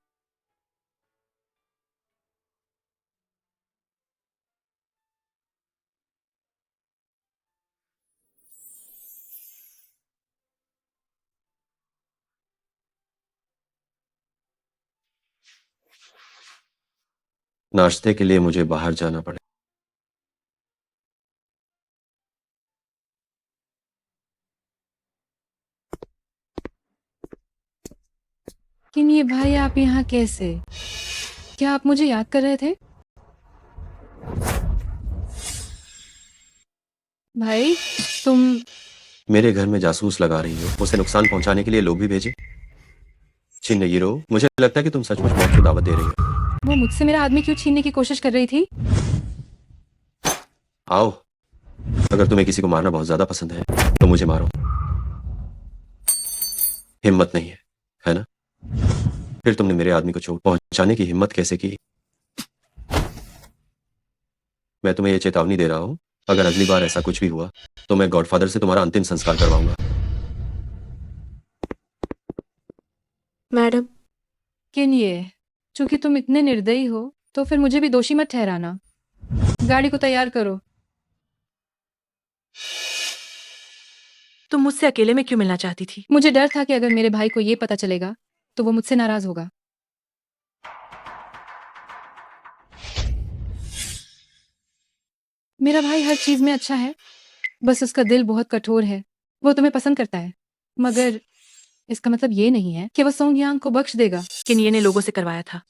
नाश्ते के लिए मुझे बाहर जाना पड़े। लेकिन ये भाई आप यहाँ कैसे? क्या आप मुझे याद कर रहे थे? भाई, तुम मेरे घर में जासूस लगा रही हो, उसे नुकसान पहुंचाने के लिए लोग भी भेजे। छिन हीरो, मुझे लगता है कि तुम सचमुच मौत की दावत दे रही हो। वो मुझसे मेरा आदमी क्यों छीनने की कोशिश कर रही थी? आओ, अगर तुम्हें किसी को मारना बहुत ज्यादा पसंद है तो मुझे मारो। हिम्मत नहीं है ना? फिर तुमने मेरे आदमी को चोट पहुंचाने की हिम्मत कैसे की? मैं तुम्हें यह चेतावनी दे रहा हूं, अगर अगली बार ऐसा कुछ भी हुआ तो मैं गॉडफादर से तुम्हारा अंतिम संस्कार करवाऊंगा। मैडम, किन ये, चूंकि तुम इतने निर्दयी हो तो फिर मुझे भी दोषी मत ठहराना। गाड़ी को तैयार करो। तुम मुझसे अकेले में क्यों मिलना चाहती थी? मुझे डर था कि अगर मेरे भाई को ये पता चलेगा तो वो मुझसे नाराज होगा। मेरा भाई हर चीज में अच्छा है, बस उसका दिल बहुत कठोर है। वो तुम्हें पसंद करता है, मगर इसका मतलब ये नहीं है कि वो सोंग यांग को बख्श देगा। किन्ये ने लोगों से करवाया था।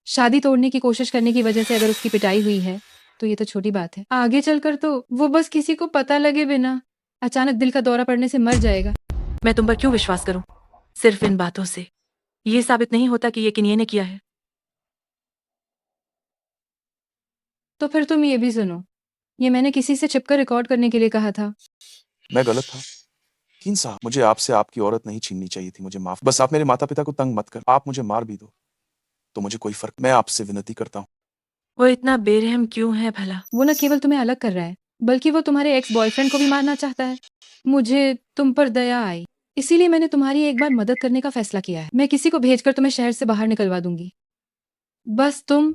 शादी तोड़ने की कोशिश करने की वजह से अगर उसकी पिटाई हुई है तो ये तो छोटी बात है। आगे चलकर तो वो बस किसी को पता लगे बिना अचानक दिल का दौरा पड़ने से मर जाएगा। मैं तुम पर क्यों विश्वास करूं? सिर्फ इन बातों से ये साबित नहीं होता कि ये किन्ये ने किया है। तो फिर तुम ये भी सुनो, ये मैंने किसी से छिपकर रिकॉर्ड करने के लिए कहा था। मैं गलत था। कीन साहब, मुझे आपसे आपकी औरत नहीं छीननी चाहिए थी, मुझे माफ। बस आप मेरे माता पिता को तंग मत कर। आप मुझे मार भी दो तो मुझे कोई फर्क। मैं आपसे विनती करता हूँ। वो इतना बेरहम क्यों है भला? वो न केवल तुम्हें अलग कर रहा है, बल्कि वो तुम्हारे एक्स बॉयफ्रेंड को भी मारना चाहता है। मुझे तुम पर दया आई, इसीलिए मैंने तुम्हारी एक बार मदद करने का फैसला किया है। मैं किसी को भेजकर तुम्हें शहर से बाहर निकलवा दूंगी। बस तुम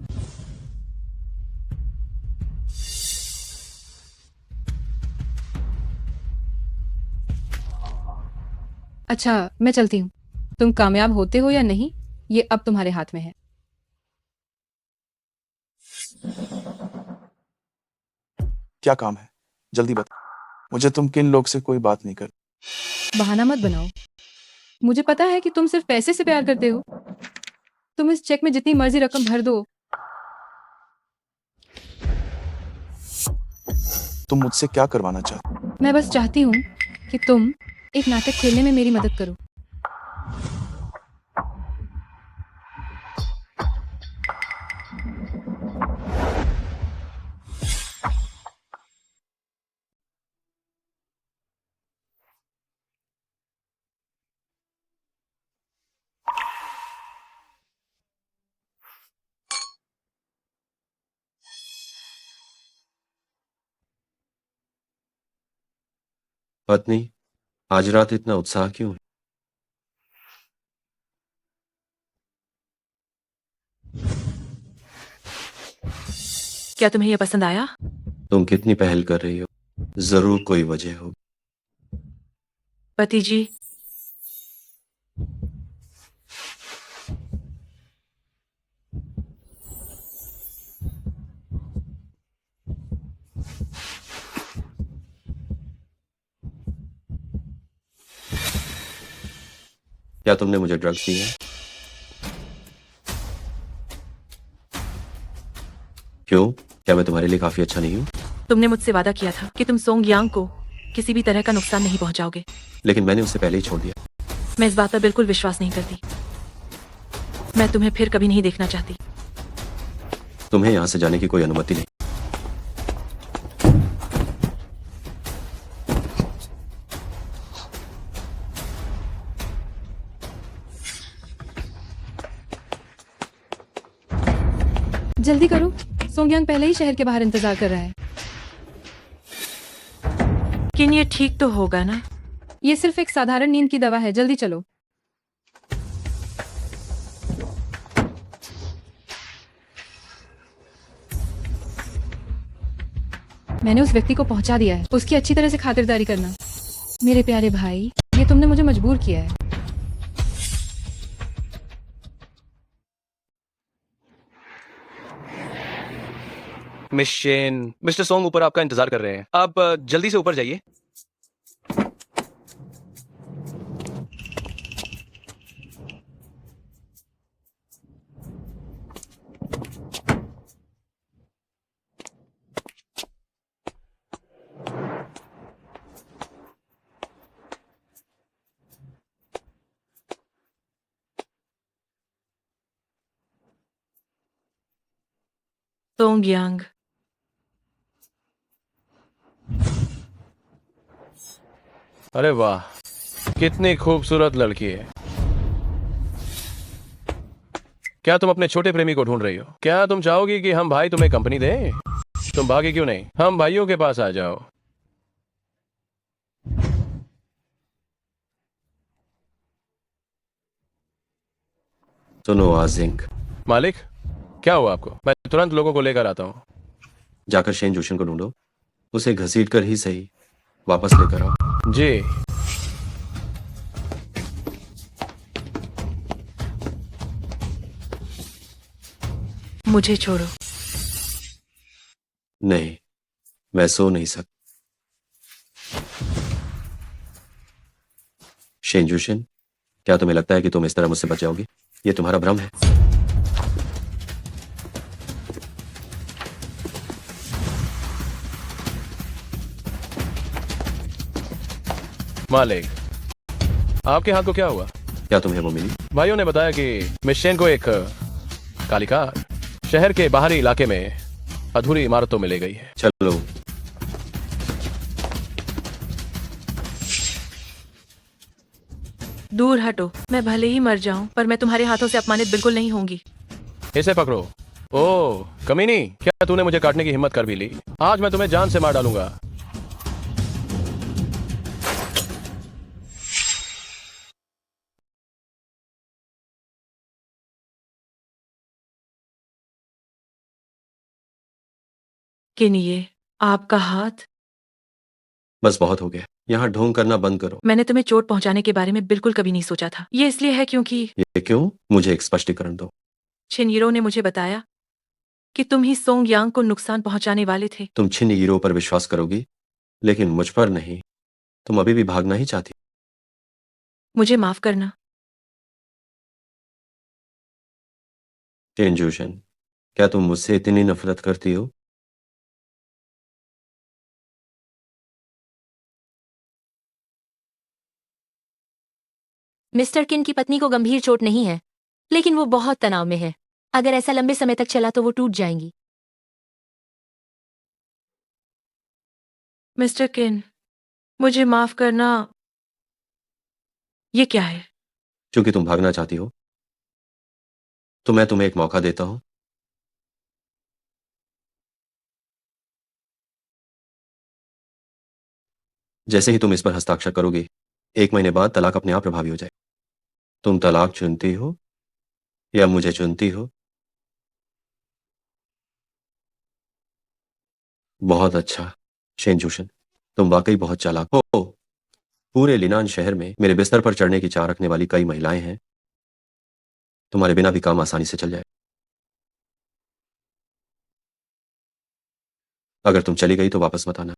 अच्छा, मैं चलती हूँ। तुम कामयाब होते हो या नहीं, ये अब तुम्हारे हाथ में है। क्या काम है, जल्दी बता। मुझे तुम किन लोग से कोई बात नहीं कर। बहाना मत बनाओ। मुझे पता है कि तुम सिर्फ पैसे से प्यार करते हो। तुम इस चेक में जितनी मर्जी रकम भर दो। तुम मुझसे क्या करवाना चाहते? मैं बस चाहती हूँ कि तुम एक नाटक खेलने में मेरी मदद करो। पत्नी, आज रात इतना उत्साह क्यों है? क्या तुम्हें यह पसंद आया? तुम कितनी पहल कर रही हो, जरूर कोई वजह हो। पति जी, क्या तुमने मुझे ड्रग्स दिए हैं? क्यों? क्या मैं तुम्हारे लिए काफी अच्छा नहीं हूं? तुमने मुझसे वादा किया था कि तुम सोंग यांग को किसी भी तरह का नुकसान नहीं पहुंचाओगे। लेकिन मैंने उसे पहले ही छोड़ दिया। मैं इस बात पर बिल्कुल विश्वास नहीं करती। मैं तुम्हें फिर कभी नहीं देखना चाहती। तुम्हें यहां से जाने की कोई अनुमति नहीं। जल्दी करो, सोंगयांग पहले ही शहर के बाहर इंतजार कर रहा है। किन ये ठीक तो होगा ना? ये सिर्फ एक साधारण नींद की दवा है, जल्दी चलो। मैंने उस व्यक्ति को पहुंचा दिया है, उसकी अच्छी तरह से खातिरदारी करना। मेरे प्यारे भाई, ये तुमने मुझे मजबूर किया है। मिस शेन, मिस्टर सोंग ऊपर आपका इंतजार कर रहे हैं। आप जल्दी से ऊपर जाइए। सोंग यांग, अरे वाह, कितनी खूबसूरत लड़की है। क्या तुम अपने छोटे प्रेमी को ढूंढ रही हो? क्या तुम चाहोगी कि हम भाई तुम्हें कंपनी दें? तुम भागे क्यों नहीं? हम भाइयों के पास आ जाओ। सुनो आजिंग, मालिक, क्या हुआ आपको? मैं तुरंत लोगों को लेकर आता हूँ। जाकर शेन जोशन को ढूंढो, उसे घसीट कर ही सही वापस लेकर आओ। जी। मुझे छोड़ो। नहीं, मैं सो नहीं सकता। शेन जोशन, क्या तुम्हें लगता है कि तुम इस तरह मुझसे बच जाओगी? ये तुम्हारा भ्रम है। मालिक, आपके हाथ को क्या हुआ? क्या तुम्हें वो मिली? भाइयों ने बताया कि मिस शेन को एक काली कार शहर के बाहरी इलाके में अधूरी इमारतों में ले गई है। चलो। दूर हटो। मैं भले ही मर जाऊं, पर मैं तुम्हारे हाथों से अपमानित बिल्कुल नहीं होंगी। इसे पकड़ो। ओह कमीनी, क्या तूने मुझे काटने की हिम्मत कर भी ली? आज मैं तुम्हें जान से मार डालूंगा। किन ये आपका हाथ? बस बहुत हो गया, यहाँ ढोंग करना बंद करो। मैंने तुम्हें चोट पहुंचाने के बारे में बिल्कुल कभी नहीं सोचा था। ये इसलिए है क्योंकि ये क्यों? मुझे एक स्पष्टीकरण दो। छिनयिरो ने मुझे बताया कि तुम ही सोंग यांग को नुकसान पहुंचाने वाले थे। तुम छिन हीरो पर विश्वास करोगी, लेकिन मुझ पर नहीं। तुम अभी भी भागना ही चाहती। मुझे माफ करना। शेन जोशन, क्या तुम मुझसे इतनी नफरत करती हो? मिस्टर किन की पत्नी को गंभीर चोट नहीं है, लेकिन वो बहुत तनाव में है। अगर ऐसा लंबे समय तक चला तो वो टूट जाएंगी। मिस्टर किन, मुझे माफ करना। ये क्या है? क्योंकि तुम भागना चाहती हो, तो मैं तुम्हें एक मौका देता हूं। जैसे ही तुम इस पर हस्ताक्षर करोगे, 1 महीने बाद तलाक अपने आप प्रभावी हो जाए। तुम तलाक चुनती हो या मुझे चुनती हो? बहुत अच्छा शेन जोशन, तुम वाकई बहुत चालाक हो। पूरे लिनान शहर में मेरे बिस्तर पर चढ़ने की चाह रखने वाली कई महिलाएं हैं। तुम्हारे बिना भी काम आसानी से चल जाए। अगर तुम चली गई तो वापस मत आना।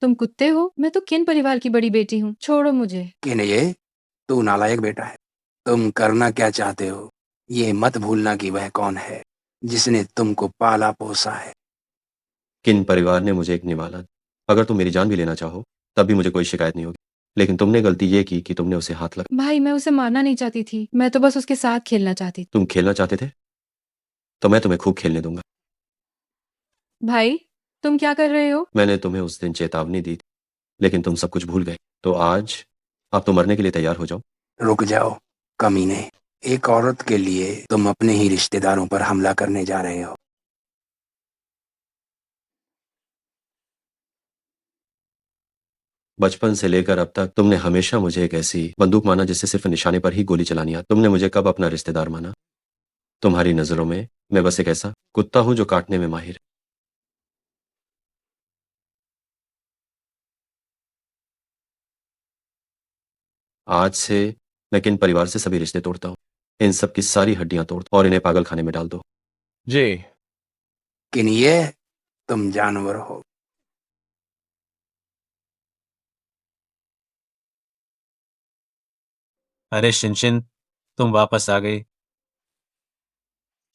तुम कुत्ते हो? मैं तो किन परिवार की बड़ी बेटी हूँ। छोड़ो मुझे। कि नहीं ये तू नालायक बेटा है। तुम करना क्या चाहते हो ये मत भूलना कि वह कौन है जिसने तुमको पाला पोसा है। किन परिवार ने मुझे एक निवाला। अगर तुम मेरी जान भी लेना चाहो, तब भी मुझे कोई शिकायत नहीं होगी। लेकिन तुमने गलती ये की कि तुमने उसे हाथ लगा। भाई, मैं उसे मारना नहीं चाहती थी। मैं तो बस उसके साथ खेलना चाहती थी। तुम खेलना चाहते थे, तो मैं तुम्हें खूब खेलने दूंगा। भाई, तुम क्या कर रहे हो? मैंने तुम्हें उस दिन चेतावनी दी थी, लेकिन तुम सब कुछ भूल गए। तो आज अब तो मरने के लिए तैयार हो जाओ। रुक जाओ कमीने। एक औरत के लिए तुम अपने ही रिश्तेदारों पर हमला करने जा रहे हो। बचपन से लेकर अब तक तुमने हमेशा मुझे एक ऐसी बंदूक माना जिससे सिर्फ निशाने पर ही गोली चलानी आती। तुमने मुझे कब अपना रिश्तेदार माना? तुम्हारी नजरों में मैं बस एक ऐसा कुत्ता हूं जो काटने में माहिर है। आज से मैं किन परिवार से सभी रिश्ते तोड़ता हूँ। इन सब की सारी हड्डियां तोड़ और इन्हें पागल खाने में डाल दो। जी। कि नहीं ये तुम जानवर हो। अरे शिनशिन, तुम वापस आ गई।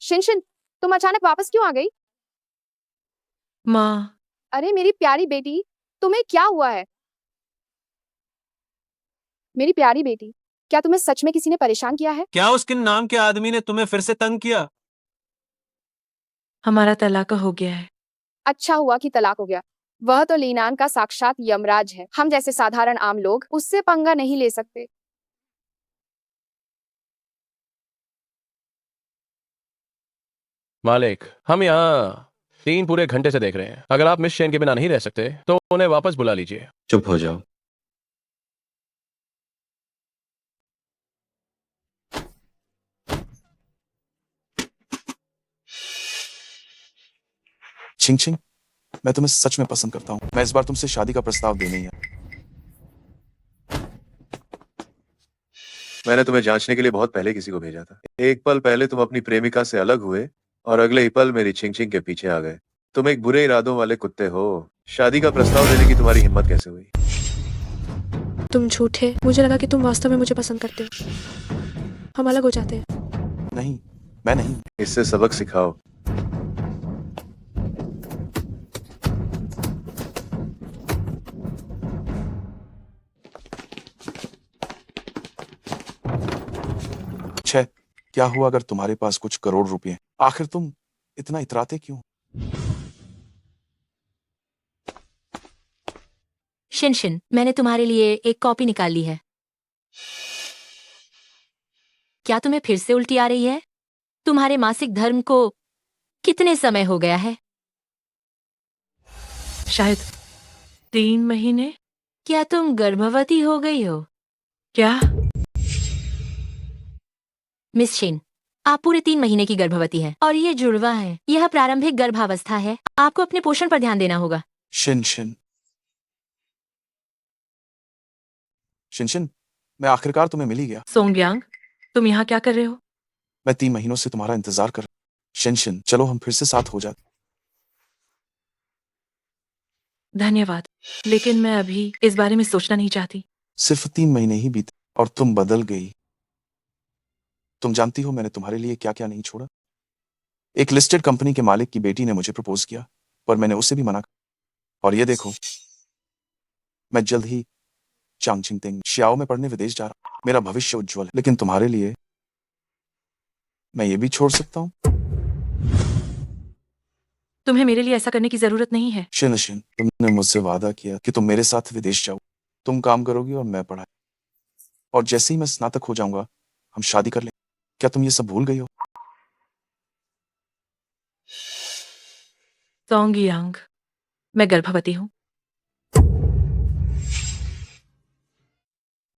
शिनशिन, तुम अचानक वापस क्यों आ गई? माँ, अरे मेरी प्यारी बेटी, तुम्हें क्या हुआ है? मेरी प्यारी बेटी, क्या तुम्हें सच में किसी ने परेशान किया है? क्या उस किन नाम के आदमी ने तुम्हें फिर से तंग किया? हमारा तलाक हो गया है। अच्छा हुआ कि तलाक हो गया। वह तो लीनान का साक्षात यमराज है। हम जैसे साधारण आम लोग उससे पंगा नहीं ले सकते। मालिक, हम यहाँ 3 पूरे घंटे से देख रहे हैं। अगर आप मिस शेन के बिना नहीं रह सकते तो उन्हें वापस बुला लीजिए। चुप हो जाओ। छिंग छिंग, मैं तुम्हें सच में पसंद करता हूँ। मैं इस बार तुमसे शादी का प्रस्ताव देने ही आया। मैंने तुम्हें जांचने के लिए बहुत पहले किसी को भेजा था। एक पल पहले तुम अपनी प्रेमिका से अलग हुए और अगले ही पल मेरी छिंग छिंग के पीछे आ गए। तुम एक बुरे इरादों वाले कुत्ते हो। शादी का प्रस्ताव देने की तुम्हारी हिम्मत कैसे हुई? तुम झूठे। मुझे लगा कि तुम वास्तव में मुझे पसंद करते हो। हम अलग हो जाते हैं। नहीं, मैं नहीं। इससे सबक सिखाओ। छह, क्या हुआ अगर तुम्हारे पास कुछ करोड़ रुपए हैं? आखिर तुम इतना इतराते क्यों? शिनशिन, मैंने तुम्हारे लिए एक कॉपी निकाल ली है। क्या तुम्हें फिर से उल्टी आ रही है? तुम्हारे मासिक धर्म को कितने समय हो गया है? शायद 3 महीने। क्या तुम गर्भवती हो गई हो? क्या? मिस शिन, आप पूरे 3 महीने की गर्भवती हैं और ये जुड़वा है। यह प्रारंभिक गर्भावस्था है। आपको अपने पोषण पर ध्यान देना होगा। शिनशिन, शिनशिन, मैं आखिरकार तुम्हें मिल ही गया। सोंगयांग, तुम यहाँ क्या कर रहे हो? मैं 3 महीनों से तुम्हारा इंतजार कर रहा हूं। शिनशिन, चलो हम फिर से साथ हो जाते। धन्यवाद, लेकिन मैं अभी इस बारे में सोचना नहीं चाहती। सिर्फ 3 महीने ही बीते और तुम बदल गई। तुम जानती हो मैंने तुम्हारे लिए क्या क्या नहीं छोड़ा। एक लिस्टेड कंपनी के मालिक की बेटी ने मुझे प्रपोज किया, पर मैंने उसे भी मना कर। और ये देखो, मैं जल्द ही चांगचिंगतेंग शियाओ में पढ़ने विदेश जा रहा हूं। मेरा भविष्य उज्जवल है, लेकिन तुम्हारे लिए मैं ये भी छोड़ सकता हूँ। तुम्हें मेरे लिए ऐसा करने की जरूरत नहीं है। शिनशिन, तुमने मुझसे वादा किया कि तुम मेरे साथ विदेश जाओ। तुम काम करोगी और मैं पढ़ाई, और जैसे ही मैं स्नातक हो जाऊंगा हम शादी कर लेंगे। क्या तुम ये सब भूल गई हो? सोंगयांग, मैं गर्भवती हूँ।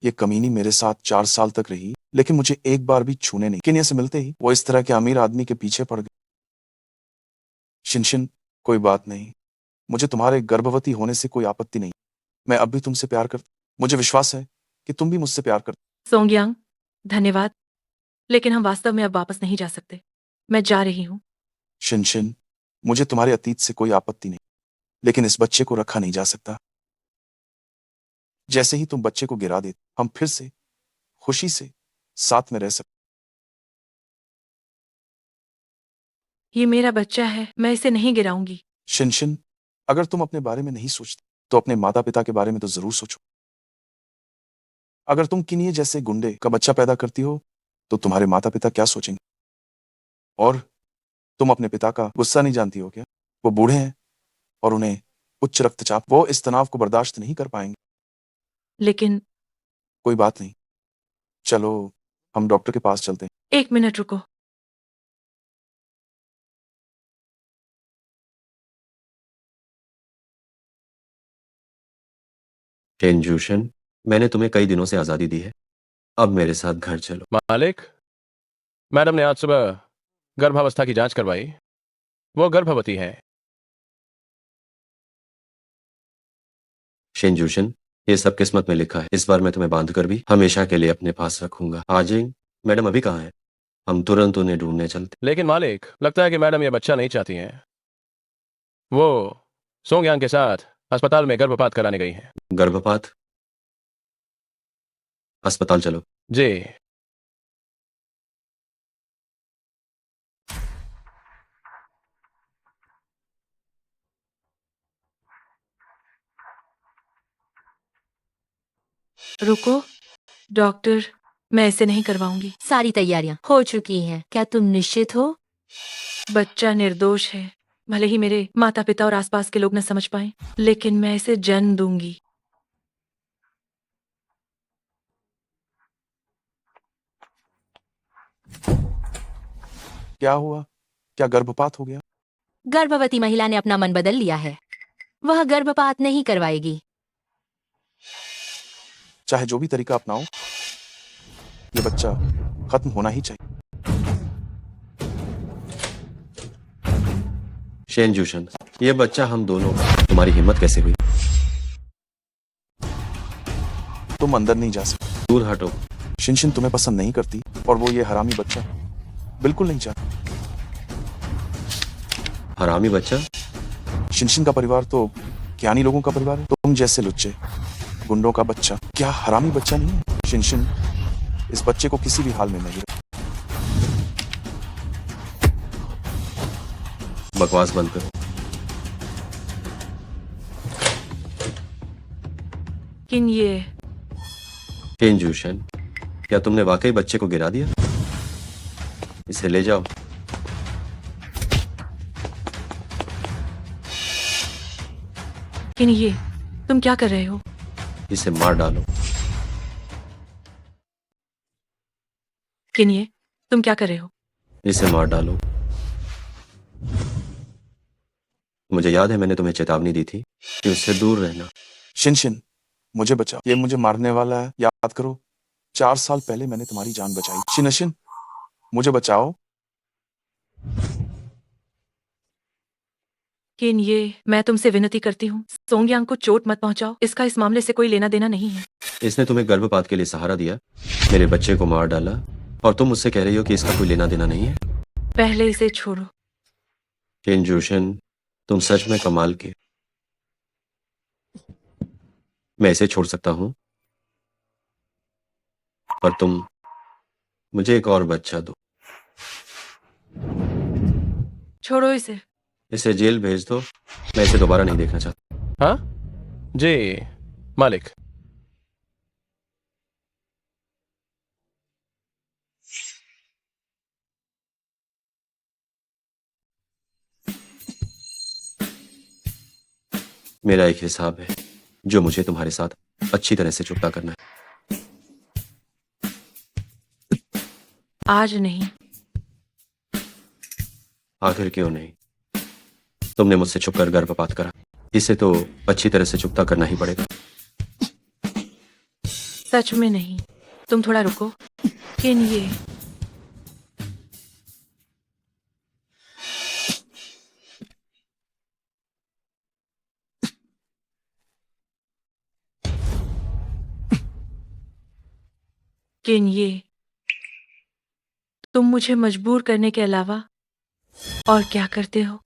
ये कमीनी मेरे साथ 4 साल तक रही, लेकिन मुझे एक बार भी छूने नहीं। किन्या से मिलते ही वो इस तरह के अमीर आदमी के पीछे पड़ गई। शिनशिन, कोई बात नहीं, मुझे तुम्हारे गर्भवती होने से कोई आपत्ति नहीं। मैं अब भी तुमसे प्यार करता। मुझे विश्वास है कि तुम भी मुझसे प्यार करते। सोंगयांग, धन्यवाद, लेकिन हम वास्तव में अब वापस नहीं जा सकते। मैं जा रही हूँ। शिनशिन, मुझे तुम्हारे अतीत से कोई आपत्ति नहीं, लेकिन इस बच्चे को रखा नहीं जा सकता। जैसे ही तुम बच्चे को गिरा देते, हम फिर से खुशी से साथ में रह सकते। ये मेरा बच्चा है, मैं इसे नहीं गिराऊंगी। शिनशिन, अगर तुम अपने बारे में नहीं सोचते तो अपने माता पिता के बारे में तो जरूर सोचो। अगर तुम किन्हीं जैसे गुंडे का बच्चा पैदा करती हो तो तुम्हारे माता पिता क्या सोचेंगे? और तुम अपने पिता का गुस्सा नहीं जानती हो क्या? वो बूढ़े हैं और उन्हें उच्च रक्तचाप, वो इस तनाव को बर्दाश्त नहीं कर पाएंगे। लेकिन कोई बात नहीं, चलो हम डॉक्टर के पास चलते हैं। 1 मिनट रुको। टेंजूशन, मैंने तुम्हें कई दिनों से आजादी दी है। अब मेरे साथ घर चलो। मालिक, मैडम ने आज सुबह गर्भावस्था की जांच करवाई। वो गर्भवती है। शेंजूशन, ये सब किस्मत में लिखा है। इस बार मैं तुम्हें बांध कर भी हमेशा के लिए अपने पास रखूंगा। आजिंग, मैडम अभी कहाँ है? हम तुरंत उन्हें ढूंढने चलते। लेकिन मालिक, लगता है कि मैडम ये बच्चा नहीं चाहती हैं। वो सोंगयांग के साथ अस्पताल में गर्भपात कराने गई हैं। गर्भपात? अस्पताल चलो। जी। रुको डॉक्टर, मैं ऐसे नहीं करवाऊंगी। सारी तैयारियां हो चुकी हैं। क्या तुम निश्चित हो? बच्चा निर्दोष है। भले ही मेरे माता पिता और आसपास के लोग न समझ पाए, लेकिन मैं इसे जन्म दूंगी। क्या हुआ? क्या गर्भपात हो गया? गर्भवती महिला ने अपना मन बदल लिया है। वह गर्भपात नहीं करवाएगी। चाहे जो भी तरीका अपनाओ, ये बच्चा खत्म होना ही चाहिए। शेंजूशन, ये बच्चा हम दोनों का। तुम्हारी हिम्मत कैसे हुई? तुम अंदर नहीं जा सकते। दूर हटो। शिनशिन तुम्हें पसंद नहीं करती और वो ये हरामी बच्चा बिल्कुल नहीं चाहती। हरामी बच्चा? शिनशिन का परिवार तो ज्ञानी लोगों का परिवार है। तुम जैसे लुच्चे गुंडों का बच्चा क्या हरामी बच्चा नहीं है? शिनशिन इस बच्चे को किसी भी हाल में नहीं। बकवास बंद करो। किन ये केन जूशन, क्या तुमने वाकई बच्चे को गिरा दिया? इसे ले जाओ। किन ये तुम क्या कर रहे हो? इसे मार डालो। किन ये तुम क्या कर रहे हो? इसे मार डालो। मुझे याद है मैंने तुम्हें चेतावनी दी थी कि उससे दूर रहना। शिनशिन मुझे बचाओ, ये मुझे मारने वाला है। याद करो 4 साल पहले मैंने तुम्हारी जान बचाई। शिनशिन मुझे बचाओ। किन ये मैं तुमसे विनती करती हूँ, सोंगयांग को चोट मत पहुंचाओ। इसका इस मामले से कोई लेना देना नहीं है। इसने तुम्हें गर्भपात के लिए सहारा दिया, मेरे बच्चे को मार डाला, और तुम मुझसे कह रही हो कि इसका कोई लेना देना नहीं है। पहले इसे छोड़ो। केन जूशन, तुम सच में कमाल के। मैं इसे छोड़ सकता हूं, पर तुम मुझे एक और बच्चा दो। छोड़ो इसे। इसे जेल भेज दो, मैं इसे दोबारा नहीं देखना चाहता। हाँ जी मालिक। मेरा एक हिसाब है जो मुझे तुम्हारे साथ अच्छी तरह से चुकता करना है। आज नहीं। आखिर क्यों नहीं? तुमने मुझसे छुपकर गर्भपात करा, इसे तो अच्छी तरह से चुकता करना ही पड़ेगा। सच में नहीं। तुम थोड़ा रुको। किन ये किन ये तुम मुझे मजबूर करने के अलावा और क्या करते हो?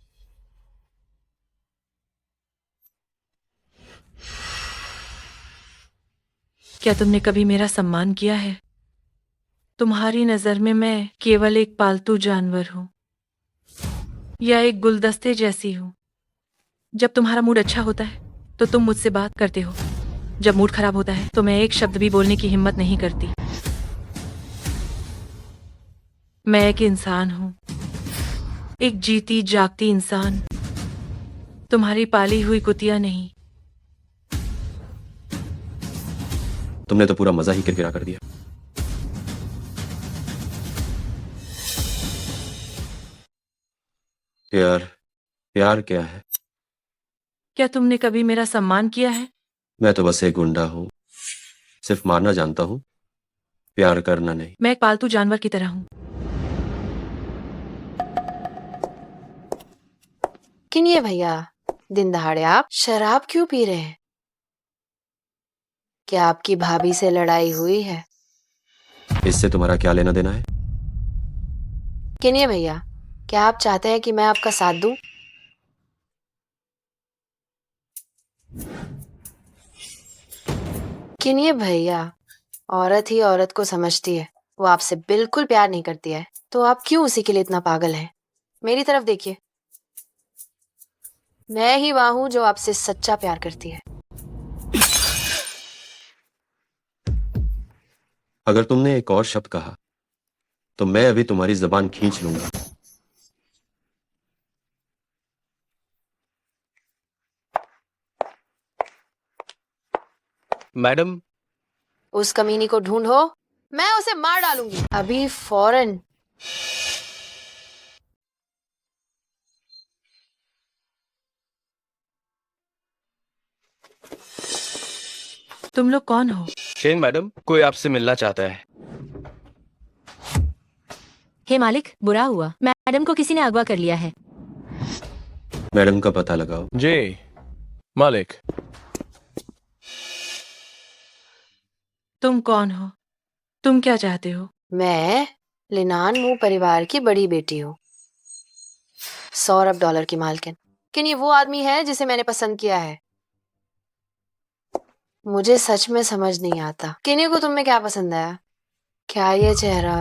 क्या तुमने कभी मेरा सम्मान किया है? तुम्हारी नजर में मैं केवल एक पालतू जानवर हूं या एक गुलदस्ते जैसी हूं। जब तुम्हारा मूड अच्छा होता है तो तुम मुझसे बात करते हो, जब मूड खराब होता है तो मैं एक शब्द भी बोलने की हिम्मत नहीं करती। मैं एक इंसान हूं, एक जीती जागती इंसान, तुम्हारी पाली हुई कुतिया नहीं। तुमने तो पूरा मजा ही किरकिरा कर दिया। प्यार, प्यार क्या है? क्या तुमने कभी मेरा सम्मान किया है? मैं तो बस एक गुंडा हूं, सिर्फ मारना जानता हूं, प्यार करना नहीं। मैं एक पालतू जानवर की तरह हूं। किन ये भैया, दिन दहाड़े आप शराब क्यों पी रहे हैं? क्या आपकी भाभी से लड़ाई हुई है? इससे तुम्हारा क्या लेना देना है? किन ये भैया, क्या आप चाहते हैं कि मैं आपका साथ दूं? किन ये भैया, औरत ही औरत को समझती है, वो आपसे बिल्कुल प्यार नहीं करती है, तो आप क्यों उसी के लिए इतना पागल हैं? मेरी तरफ देखिए, मैं ही वह हूं जो आपसे सच्चा प्यार करती है। अगर तुमने एक और शब्द कहा तो मैं अभी तुम्हारी जबान खींच लूंगा। मैडम, उस कमीनी को ढूंढो, मैं उसे मार डालूंगी अभी फौरन। तुम लोग कौन हो? शेन मैडम, कोई आपसे मिलना चाहता है। हे मालिक, बुरा हुआ, मैडम को किसी ने अगवा कर लिया है। मैडम का पता लगाओ। जी मालिक। तुम कौन हो? तुम क्या चाहते हो? मैं लिनान मू परिवार की बड़ी बेटी हूँ, $100 अरब की मालकिन। लेकिन ये वो आदमी है जिसे मैंने पसंद किया है। मुझे सच में समझ नहीं आता किन्हीं को तुम में क्या पसंद आया। क्या ये चेहरा,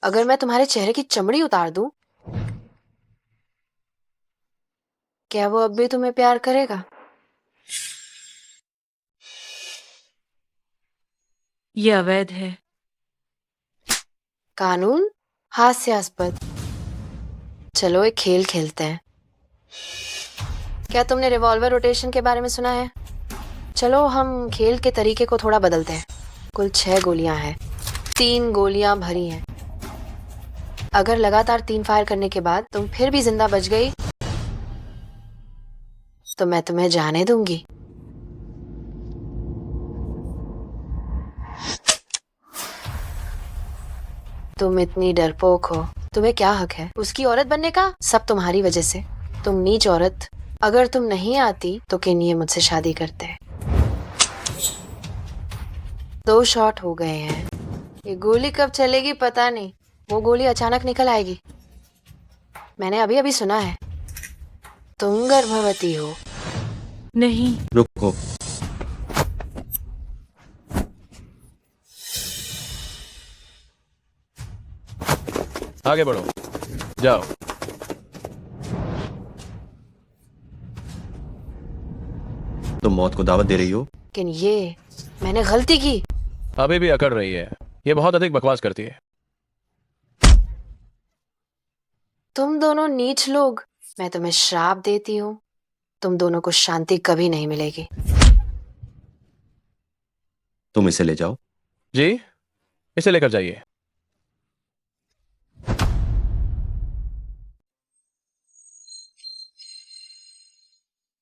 अगर मैं तुम्हारे चेहरे की चमड़ी उतार दूं, क्या वो अब भी तुम्हें प्यार करेगा? ये अवैध है। कानून हास्यास्पद। चलो एक खेल खेलते हैं। क्या तुमने रिवॉल्वर रोटेशन के बारे में सुना है? चलो हम खेल के तरीके को थोड़ा बदलते हैं। कुल 6 गोलियां हैं, 3 गोलियां भरी हैं। अगर लगातार 3 फायर करने के बाद तुम फिर भी जिंदा बच गई तो मैं तुम्हें जाने दूंगी। तुम इतनी डरपोक हो, तुम्हें क्या हक है उसकी औरत बनने का? सब तुम्हारी वजह से। तुम नीच औरत। अगर तुम नहीं आती तो किन्हीं मुझसे शादी करते। 2 शॉट हो गए हैं। ये गोली कब चलेगी पता नहीं, वो गोली अचानक निकल आएगी। मैंने अभी अभी सुना है तुम गर्भवती हो। नहीं। रुको। आगे बढ़ो, जाओ। तुम मौत को दावत दे रही हो? लेकिन ये मैंने गलती की। अभी भी अकड़ रही है, ये बहुत अधिक बकवास करती है। तुम दोनों नीच लोग, मैं तुम्हें श्राप देती हूँ। तुम दोनों को शांति कभी नहीं मिलेगी। तुम इसे ले जाओ। जी, इसे लेकर जाइए।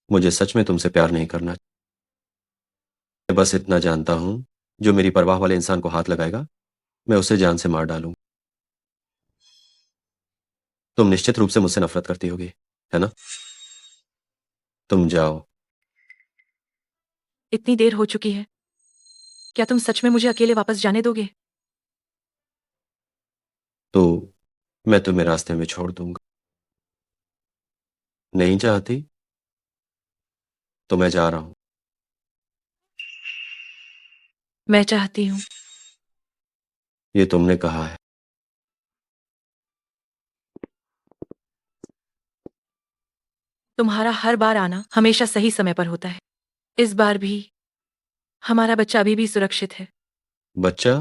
मुझे सच में तुमसे प्यार नहीं करना। मैं बस इतना जानता हूं, जो मेरी परवाह वाले इंसान को हाथ लगाएगा मैं उसे जान से मार डालूंगा। तुम निश्चित रूप से मुझसे नफरत करती होगी, है ना? तुम जाओ। इतनी देर हो चुकी है। क्या तुम सच में मुझे अकेले वापस जाने दोगे? तो मैं तुम्हें रास्ते में छोड़ दूंगा। नहीं चाहती तो मैं जा रहा हूं। मैं चाहती हूँ। ये तुमने कहा है। तुम्हारा हर बार आना हमेशा सही समय पर होता है। इस बार भी हमारा बच्चा अभी भी सुरक्षित है। बच्चा?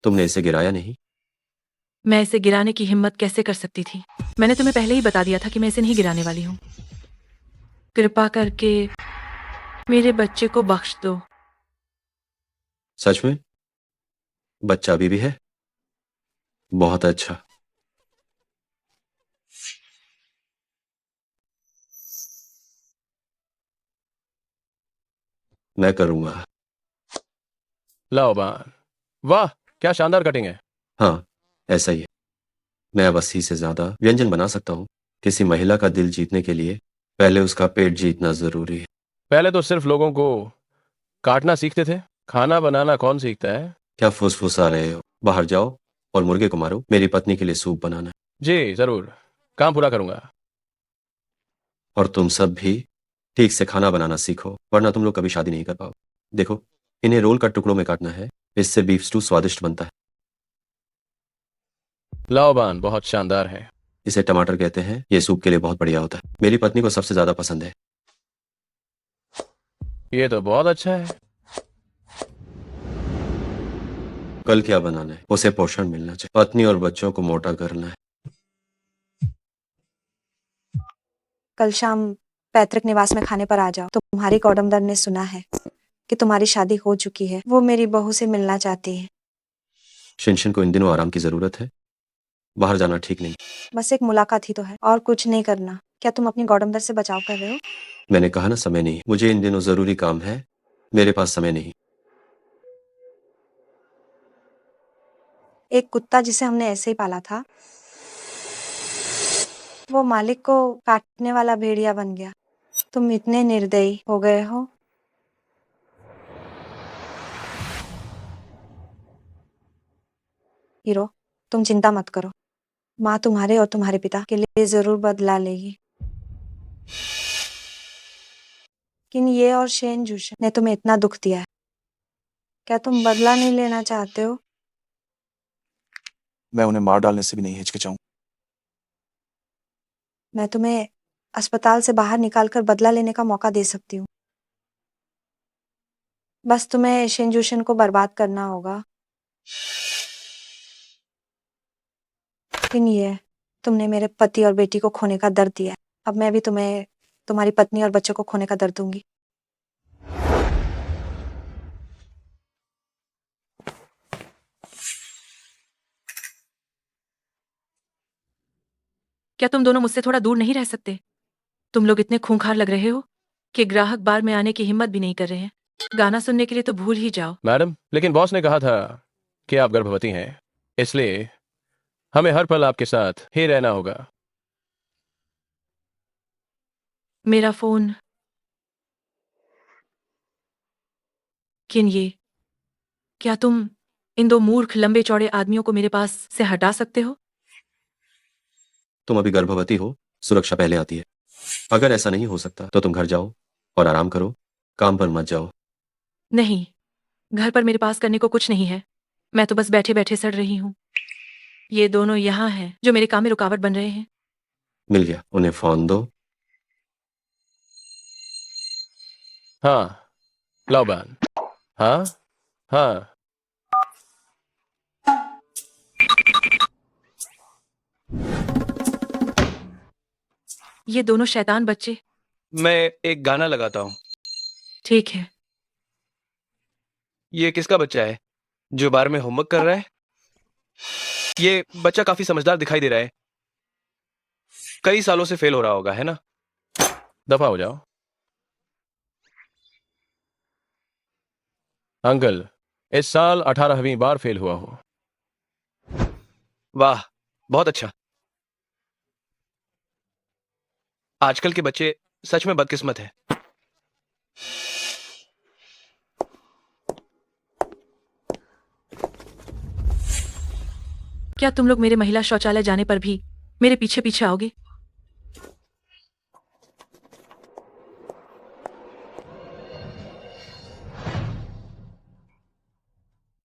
तुमने इसे गिराया नहीं? मैं इसे गिराने की हिम्मत कैसे कर सकती थी? मैंने तुम्हें पहले ही बता दिया था कि मैं इसे नहीं गिराने वाली हूँ। कृपा करके मेरे बच्चे को बख्श दो। सच में? बच्चा अभी भी है? बहुत अच्छा। मैं करूंगा। लाओ बान, वाह क्या शानदार कटिंग है। हाँ, ऐसा ही है। मैं अब 80 से ज्यादा व्यंजन बना सकता हूँ। किसी महिला का दिल जीतने के लिए पहले उसका पेट जीतना जरूरी है। पहले तो सिर्फ लोगों को काटना सीखते थे, खाना बनाना कौन सीखता है? क्या फुसफुसा रहे हो? बाहर जाओ और मुर्गे को मारो। मेरी पत्नी के लिए सूप बनाना है। जी जरूर, काम पूरा करूंगा। और तुम सब भी ठीक से खाना बनाना सीखो, वरना तुम लोग कभी शादी नहीं कर पाओ। देखो, इन्हें रोल कट टुकड़ों में काटना है, इससे बीफ स्टू स्वादिष्ट बनता है। लाओ बान बहुत शानदार है। इसे टमाटर कहते हैं। ये सूप के लिए बहुत बढ़िया होता है। मेरी पत्नी को सबसे ज्यादा पसंद है। ये तो बहुत अच्छा है। कल क्या बनाना है? उसे पोषण मिलना चाहिए। पत्नी और बच्चों को मोटा करना है। कल शाम पैतृक निवास में खाने पर आ जाओ। तुम्हारी कौडमदर ने सुना है कि तुम्हारी शादी हो चुकी है। वो मेरी बहू से मिलना चाहती है। शिनशिन को इन दिनों आराम की जरूरत है। बाहर जाना ठीक नहीं। बस एक मुलाकात ही तो है और कुछ नहीं करना। क्या तुम अपनी गौडमदर से बचाव कर रहे हो? मैंने कहा ना, समय नहीं। मुझे इन दिनों जरूरी काम है, मेरे पास समय नहीं। एक कुत्ता जिसे हमने ऐसे ही पाला था, वो मालिक को काटने वाला भेड़िया बन गया। तुम इतने निर्दयी हो गए हो। हीरो, तुम चिंता मत करो। माँ तुम्हारे और तुम्हारे पिता के लिए जरूर बदला लेगी। लेकिन ये और शेन जूशन ने तुम्हें इतना दुख दिया है, क्या तुम बदला नहीं लेना चाहते हो? मैं उन्हें मार डालने से भी नहीं हिचकिचाऊं। मैं तुम्हें अस्पताल से बाहर निकालकर बदला लेने का मौका दे सकती हूँ। बस तुम्हें शेन जूशन को बर्बाद करना होगा। लेकिन ये तुमने मेरे पति और बेटी को खोने का दर्द दिया है। अब मैं भी तुम्हें तुम्हारी पत्नी और बच्चों को खोने का दर्द दूंगी। क्या तुम दोनों मुझसे थोड़ा दूर नहीं रह सकते? तुम लोग इतने खूंखार लग रहे हो कि ग्राहक बार में आने की हिम्मत भी नहीं कर रहे हैं। गाना सुनने के लिए तो भूल ही जाओ। मैडम, लेकिन बॉस ने कहा था कि आप गर्भवती हैं, इसलिए हमें हर पल आपके साथ ही रहना होगा। मेरा फोन। किन ये? क्या तुम इन दो मूर्ख लंबे चौड़े आदमियों को मेरे पास से हटा सकते हो? तुम अभी गर्भवती हो, सुरक्षा पहले आती है। अगर ऐसा नहीं हो सकता तो तुम घर जाओ और आराम करो, काम पर मत जाओ। नहीं, घर पर मेरे पास करने को कुछ नहीं है। मैं तो बस बैठे बैठे सड़ रही हूँ। ये दोनों यहाँ हैं जो मेरे काम में रुकावट बन रहे हैं। मिल गया, उन्हें फोन दो। हाँ, लाओ बहन। हाँ हाँ। ये दोनों शैतान बच्चे। मैं एक गाना लगाता हूँ। ठीक है। ये किसका बच्चा है जो बार में होमवर्क कर रहा है? ये बच्चा काफी समझदार दिखाई दे रहा है। कई सालों से फेल हो रहा होगा, है ना? दफा हो जाओ। अंकल, इस साल 18वीं बार फेल हुआ हो। वाह, बहुत अच्छा। आजकल के बच्चे सच में बदकिस्मत है। क्या तुम लोग मेरे महिला शौचालय जाने पर भी मेरे पीछे पीछे आओगे?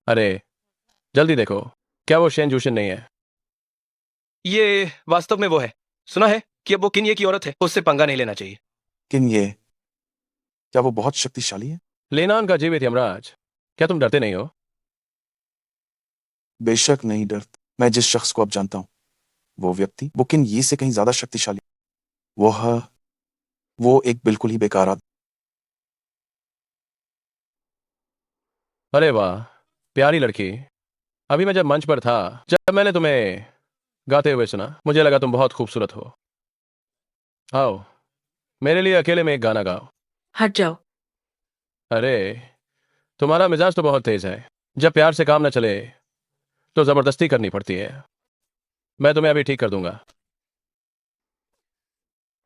अरे जल्दी देखो, क्या वो शेन जूशन नहीं है? ये वास्तव में वो है। सुना है कि अब वो किन्ये की औरत है, उससे पंगा नहीं लेना चाहिए। किन ये, क्या वो बहुत शक्तिशाली है? लेनान का जीवित यमराज। क्या तुम डरते नहीं हो? बेशक नहीं डरता। मैं जिस शख्स को अब जानता हूं, वो व्यक्ति वो किन ये से कहीं ज्यादा शक्तिशाली। वो एक बिल्कुल ही बेकार आदमी। अरे वाह, प्यारी लड़की। अभी मैं जब मंच पर था, जब मैंने तुम्हें गाते हुए सुना, मुझे लगा तुम बहुत खूबसूरत हो। आओ, मेरे लिए अकेले में एक गाना गाओ। हट जाओ। अरे, तुम्हारा मिजाज तो बहुत तेज है। जब प्यार से काम न चले तो जबरदस्ती करनी पड़ती है। मैं तुम्हें अभी ठीक कर दूंगा।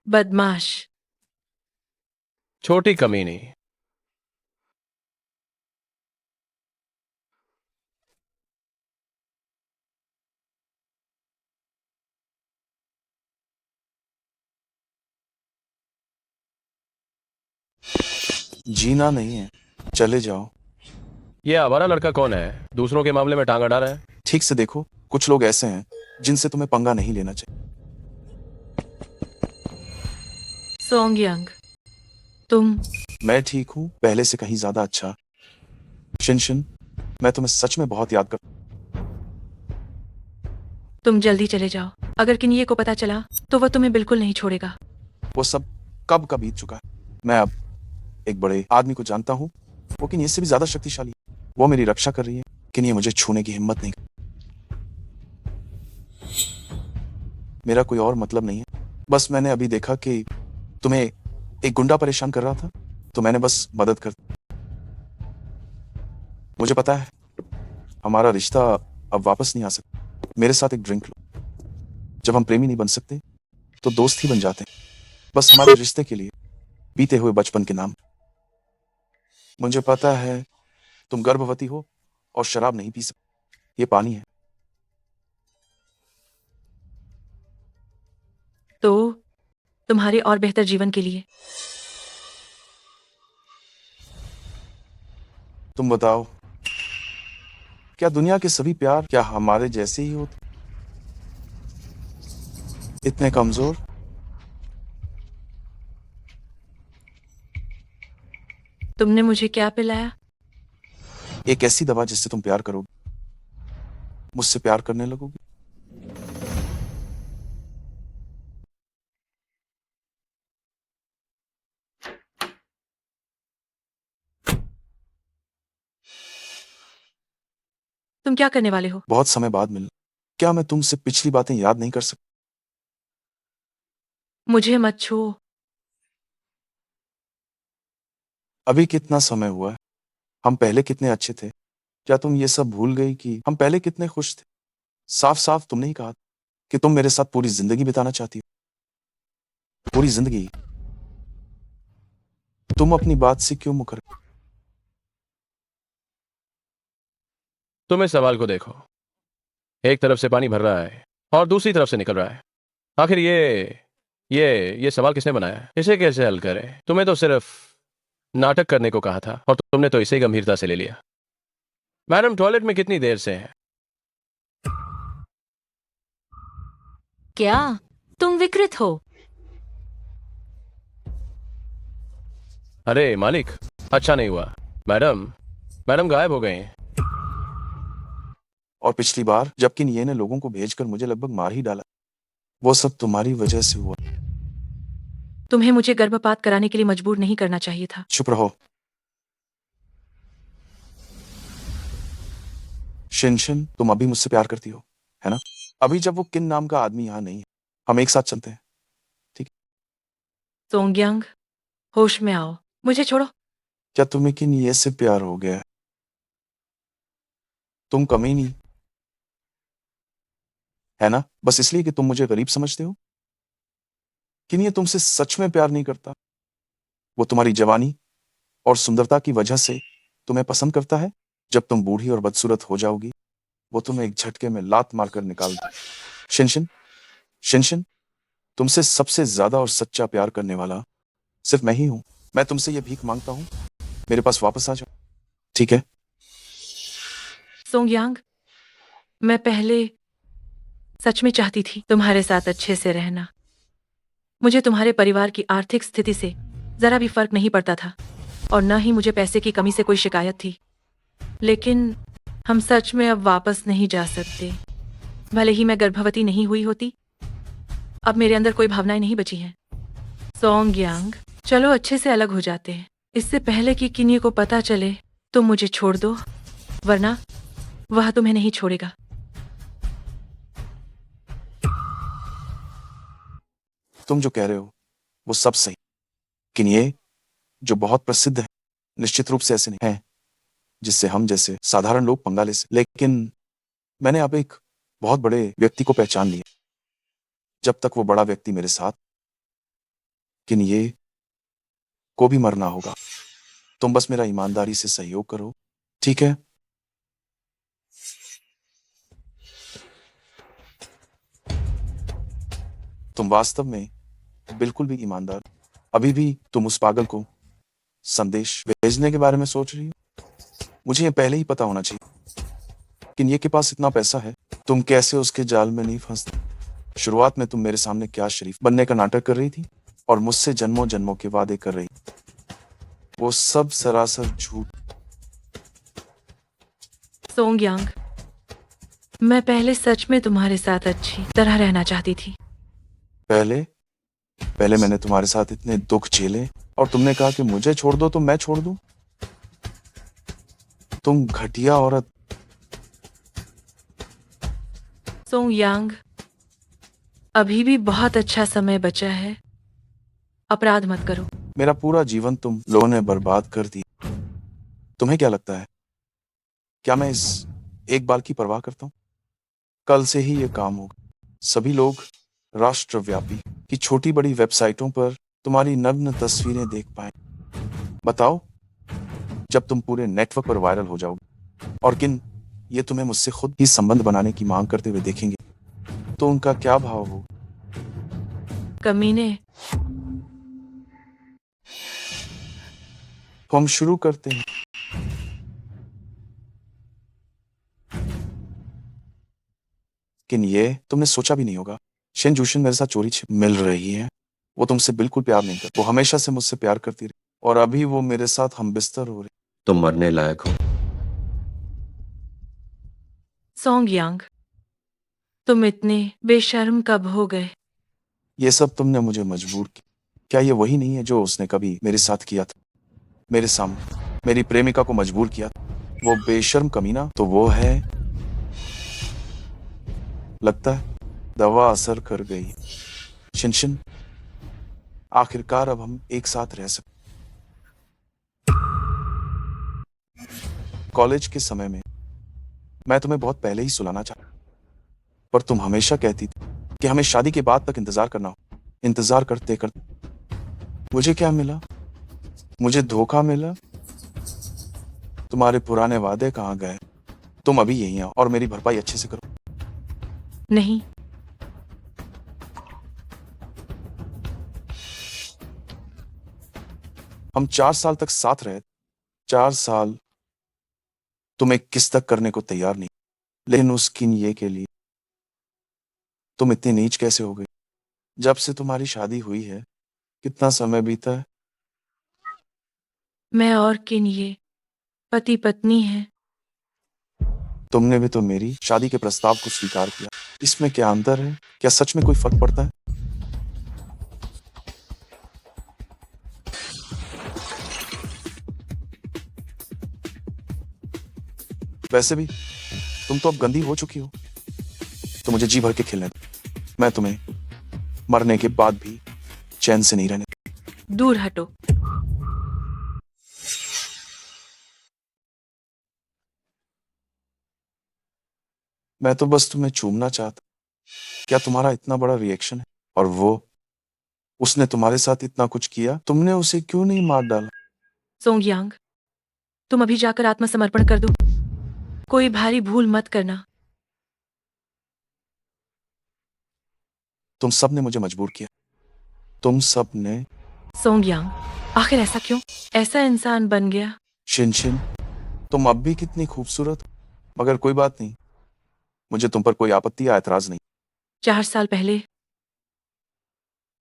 बदमाश। छोटी कमीनी। जीना नहीं है, चले जाओ। ये आवारा लड़का कौन है? दूसरों के मामले में टांग अड़ा रहा है। ठीक से देखो, कुछ लोग ऐसे हैं जिनसे तुम्हें पंगा नहीं लेना चाहिए। सोंगयांग, तुम। मैं ठीक हूं, पहले से कहीं ज्यादा अच्छा। शिनशिन, मैं तुम्हें सच में बहुत याद कर। तुम जल्दी चले जाओ। अगर किन्ये को पता चला तो वह तुम्हें बिल्कुल नहीं छोड़ेगा। वो सब कब का बीत चुका है। मैं अब एक बड़े आदमी को जानता हूँ, वो किन्ये से भी ज्यादा शक्तिशाली है। वो मेरी रक्षा कर रही है, किन्ये मुझे छूने की हिम्मत नहीं। मेरा कोई और मतलब नहीं है। बस मैंने अभी देखा कि तुम्हें एक गुंडा परेशान कर रहा था, तो मैंने बस मदद कर। मुझे पता है हमारा रिश्ता अब वापस नहीं आ सकते। मेरे साथ एक ड्रिंक लो। जब हम प्रेमी नहीं बन सकते तो दोस्त ही बन जाते हैं, बस हमारे रिश्ते के लिए, बीते हुए बचपन के नाम। मुझे पता है तुम गर्भवती हो और शराब नहीं पी सकते, ये पानी है। तो तुम्हारे और बेहतर जीवन के लिए तुम बताओ, क्या दुनिया के सभी प्यार क्या हमारे जैसे ही होते, इतने कमजोर? तुमने मुझे क्या पिलाया? एक ऐसी दवा जिससे तुम प्यार करोगे, मुझसे प्यार करने लगोगे। तुम क्या करने वाले हो? बहुत समय बाद मिलना, क्या मैं तुमसे पिछली बातें याद नहीं कर सकता? मुझे मत छू। अभी कितना समय हुआ है, हम पहले कितने अच्छे थे। क्या तुम ये सब भूल गई कि हम पहले कितने खुश थे? साफ साफ तुमने ही कहा कि तुम मेरे साथ पूरी जिंदगी बिताना चाहती हो। पूरी जिंदगी। तुम अपनी बात से क्यों मुकर? तुम इस सवाल को देखो, एक तरफ से पानी भर रहा है और दूसरी तरफ से निकल रहा है। आखिर ये सवाल किसने बनाया है? इसे कैसे हल करें? तुम्हें तो सिर्फ नाटक करने को कहा था और तुमने तो इसे गंभीरता से ले लिया। मैडम टॉयलेट में कितनी देर से हैं? क्या तुम विकृत हो? अरे मालिक, अच्छा नहीं हुआ। मैडम मैडम गायब हो गए हैं। और पिछली बार जब कि ये ने लोगों को भेजकर मुझे लगभग मार ही डाला, वो सब तुम्हारी वजह से हुआ। तुम्हें मुझे गर्भपात कराने के लिए मजबूर नहीं करना चाहिए था। चुप रहो। शिनशिन, तुम अभी मुझसे प्यार करती हो, है ना? अभी जब वो किन नाम का आदमी यहाँ नहीं है, हम एक साथ चलते हैं, ठीक है? सोंगयांग, होश में आओ, मुझे छोड़ो। क्या तुम्हें किन ये से प्यार हो गया है? तुम कमी नहीं, है ना? बस इसलिए कि तुम मुझे गरीब समझते हो। किन ये तुमसे सच में प्यार नहीं करता। वो तुम्हारी जवानी और सुंदरता की वजह से तुम्हें पसंद करता है। जब तुम बूढ़ी और बदसूरत हो जाओगी, वो तुम्हें एक झटके में लात मारकर निकाल दे। शिनशिन, शिनशिन, तुमसे सबसे ज्यादा और सच्चा प्यार करने वाला सिर्फ मैं ही हूं। मैं तुमसे ये भीख मांगता हूं, मेरे पास वापस आ जाओ, ठीक है? सोंगयांग, मैं पहले सच में चाहती थी तुम्हारे साथ अच्छे से रहना। मुझे तुम्हारे परिवार की आर्थिक स्थिति से जरा भी फर्क नहीं पड़ता था और न ही मुझे पैसे की कमी से कोई शिकायत थी। लेकिन हम सच में अब वापस नहीं जा सकते। भले ही मैं गर्भवती नहीं हुई होती, अब मेरे अंदर कोई भावनाएं नहीं बची हैं। सोंगयांग, चलो अच्छे से अलग हो जाते हैं, इससे पहले कि किन्ही को पता चले। तुम मुझे छोड़ दो, वरना वह तुम्हें नहीं छोड़ेगा। तुम जो कह रहे हो वो सब सही, लेकिन ये जो बहुत प्रसिद्ध है निश्चित रूप से ऐसे नहीं है जिससे हम जैसे साधारण लोग पंगा ले सके। लेकिन मैंने अब एक बहुत बड़े व्यक्ति को पहचान लिया। जब तक वो बड़ा व्यक्ति मेरे साथ, लेकिन ये को भी मरना होगा। तुम बस मेरा ईमानदारी से सहयोग करो, ठीक है? तुम वास्तव में बिल्कुल भी ईमानदार। अभी भी तुम उस पागल को संदेश भेजने के बारे में सोच रही हो? मुझे ये पहले ही पता होना चाहिए, लेकिन ये के पास इतना पैसा है, तुम कैसे उसके जाल में नहीं फंसते? शुरुआत में तुम मेरे सामने क्या शरीफ बनने का नाटक कर रही थी और मुझसे जन्मों जन्मों के वादे कर रही, वो सब सरासर झूठ। सोंगयांग, मैं पहले सच में तुम्हारे साथ अच्छी तरह रहना चाहती थी। पहले मैंने तुम्हारे साथ इतने दुख झेले और तुमने कहा कि मुझे छोड़ दो तो मैं छोड़ दूं? तुम घटिया औरत। सोंगयांग, अभी भी बहुत अच्छा समय बचा है, अपराध मत करो। मेरा पूरा जीवन तुम लोगों ने बर्बाद कर दिया। तुम्हें क्या लगता है, क्या मैं इस एक बाल की परवाह करता हूं? कल से ही ये काम होगा। सभी लोग राष्ट्रव्यापी की छोटी बड़ी वेबसाइटों पर तुम्हारी नग्न तस्वीरें देख पाए। बताओ, जब तुम पूरे नेटवर्क पर वायरल हो जाओगे और किन ये तुम्हें मुझसे खुद ही संबंध बनाने की मांग करते हुए देखेंगे, तो उनका क्या भाव हो? कमीने, तो हम शुरू करते हैं। लेकिन ये तुमने सोचा भी नहीं होगा, शेन जूशन मेरे साथ चोरी छिप मिल रही है। वो तुमसे बिल्कुल प्यार नहीं करती। वो हमेशा से मुझसे प्यार करती रही और अभी वो मेरे साथ हम बिस्तर हो रही। तुम मरने लायक हो। सोंग यांग, तुम इतने बेशर्म कब हो गए? ये सब तुमने मुझे मजबूर किया। क्या ये वही नहीं है जो उसने कभी मेरे साथ किया था? मेरे सामने मेरी प्रेमिका को मजबूर किया था। वो बेशर्म कमीना तो वो है। लगता है दवा असर कर गई। शिनशिन, आखिरकार अब हम एक साथ रह सकते। कॉलेज के समय में मैं तुम्हें बहुत पहले ही सुलाना चाहता, पर तुम हमेशा कहती थी कि हमें शादी के बाद तक इंतजार करना हो। इंतजार करते करते मुझे क्या मिला? मुझे धोखा मिला। तुम्हारे पुराने वादे कहाँ गए? तुम अभी यहीं आओ और मेरी भरपाई अच्छे से करो। नहीं, हम 4 साल तक साथ रहे। 4 साल तुम एक किस तक करने को तैयार नहीं, लेकिन उस किन्ये के लिए तुम इतनी नीच कैसे हो गई? जब से तुम्हारी शादी हुई है कितना समय बीता है? मैं और किन ये पति पत्नी हैं। तुमने भी तो मेरी शादी के प्रस्ताव को स्वीकार किया। इसमें क्या अंतर है? क्या सच में कोई फर्क पड़ता है? वैसे भी तुम तो अब गंदी हो चुकी हो, तो मुझे जी भर के खेलने दो। मैं तुम्हें मरने के बाद भी चैन से नहीं रहने। दूर हटो। मैं तो बस तुम्हें चूमना चाहता। क्या तुम्हारा इतना बड़ा रिएक्शन है? और वो उसने तुम्हारे साथ इतना कुछ किया, तुमने उसे क्यों नहीं मार डाला? सोंग यांग, तुम अभी जाकर आत्मसमर्पण कर दो। कोई भारी भूल मत करना। तुम सब ने मुझे मजबूर किया। तुम सब ने। सोंग यांग, आखिर ऐसा क्यों? ऐसा इंसान बन गया। शिनशिन, तुम अब भी कितनी खूबसूरत हो। मगर कोई बात नहीं, मुझे तुम पर कोई आपत्ति या ऐतराज नहीं। 4 साल पहले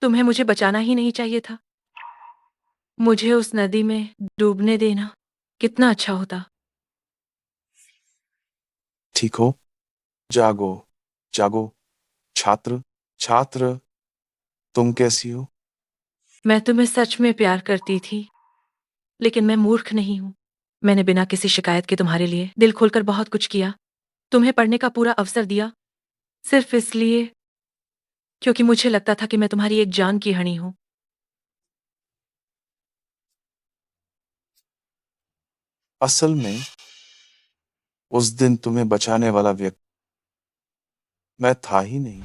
तुम्हें मुझे बचाना ही नहीं चाहिए था। मुझे उस नदी में डूबने देना कितना अच्छा होता। ठीक हो? जागो, जागो। छात्र, छात्र, तुम कैसी हो? मैं तुम्हें सच में प्यार करती थी, लेकिन मैं मूर्ख नहीं हूं। मैंने बिना किसी शिकायत के तुम्हारे लिए दिल खोलकर बहुत कुछ किया। तुम्हें पढ़ने का पूरा अवसर दिया, सिर्फ इसलिए क्योंकि मुझे लगता था कि मैं तुम्हारी एक जान की हनी हूं। असल में उस दिन तुम्हें बचाने वाला व्यक्ति मैं था ही नहीं।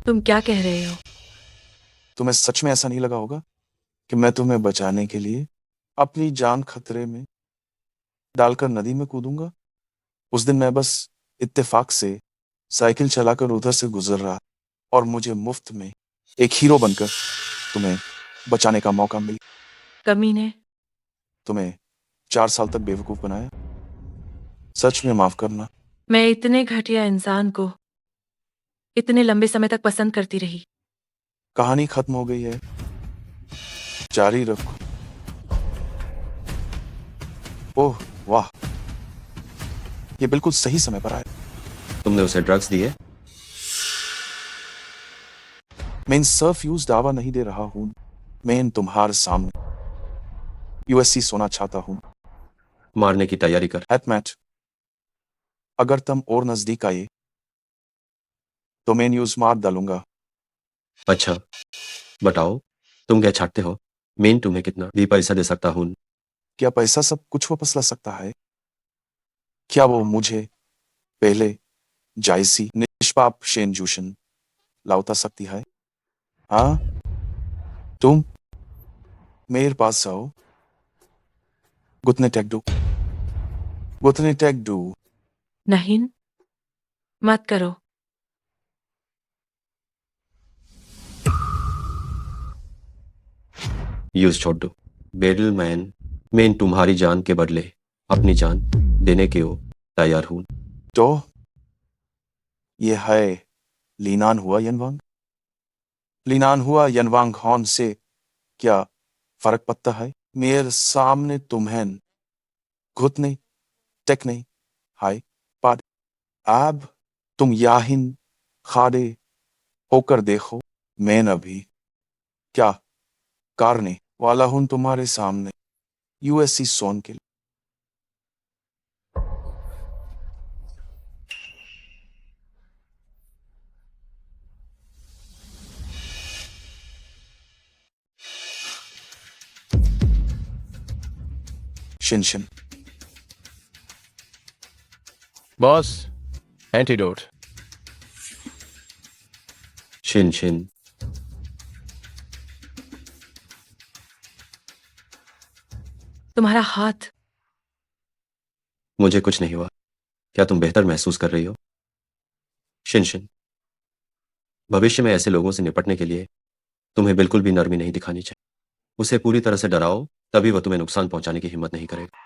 तुम क्या कह रहे हो? तुम्हें सच में ऐसा नहीं लगा होगा कि मैं तुम्हें बचाने के लिए अपनी जान खतरे में डालकर नदी में कूदूंगा? उस दिन मैं बस इत्तेफाक से साइकिल चलाकर उधर से गुजर रहा और मुझे मुफ्त में एक हीरो बनकर तुम्हें बचाने का मौका मिल। कमीने, तुम्हें 4 साल तक बेवकूफ बनाया। सच में माफ करना। मैं इतने घटिया इंसान को इतने लंबे समय तक पसंद करती रही। कहानी खत्म हो गई है, जारी रखो। ओह वाह, ये बिल्कुल सही समय पर आया। तुमने उसे ड्रग्स दिए? मैं इन सर्फ यूज दावा नहीं दे रहा हूं। मैं इन तुम्हारे सामने यूएससी सोना चाहता हूं। मारने की तैयारी कर। एटमैट, अगर तुम और नजदीक आए तो मैं न्यूज मार डालूंगा। अच्छा, बताओ, तुम क्या चाहते हो? मीन तुम्हें कितना भी पैसा दे सकता हूँ। क्या पैसा सब कुछ वापस ला सकता है? क्या वो मुझे पहले जायसी निष्पाप शेन जूशन लौटा सकती है? हाँ, तुम मेरे पास आओ। गुतने टेक डू। नहीं, मत करो। यूज छोड़ दो। बेडल मैन, मैं तुम्हारी जान के बदले अपनी जान देने के ओ तैयार हूँ। तो ये है लीनान हुआ यनवांग हॉन से क्या फर्क पड़ता है? मेरे सामने तुम्हें घुटने टेकने हाय पर अब तुम याहिन खाड़े होकर देखो। मैं अभी क्या करने वाला हूं तुम्हारे सामने। यूएससी सोन के लिए। Shin boss, antidote. शिन तुम्हारा हाथ। मुझे कुछ नहीं हुआ। क्या तुम बेहतर महसूस कर रही हो? शिन भविष्य में ऐसे लोगों से निपटने के लिए तुम्हें बिल्कुल भी नरमी नहीं दिखानी चाहिए। उसे पूरी तरह से डराओ, तभी वह तुम्हें नुकसान पहुंचाने की हिम्मत नहीं करेगा।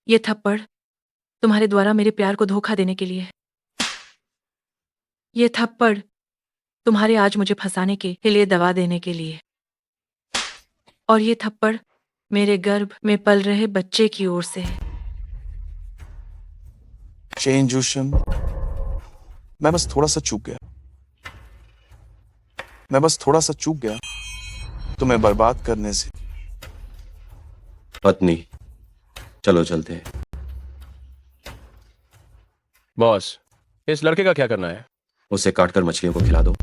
ये थप्पड़ तुम्हारे द्वारा मेरे प्यार को धोखा देने के लिए है। ये थप्पड़ तुम्हारे आज मुझे फंसाने के लिए दवा देने के लिए। और ये थप्पड़ मेरे गर्भ में पल रहे बच्चे की ओर से है। शेन जूशन, मैं बस थोड़ा सा चूक गया तुम्हें बर्बाद करने से। पत्नी, चलो चलते हैं। बॉस, इस लड़के का क्या करना है? उसे काटकर मछलियों को खिला दो।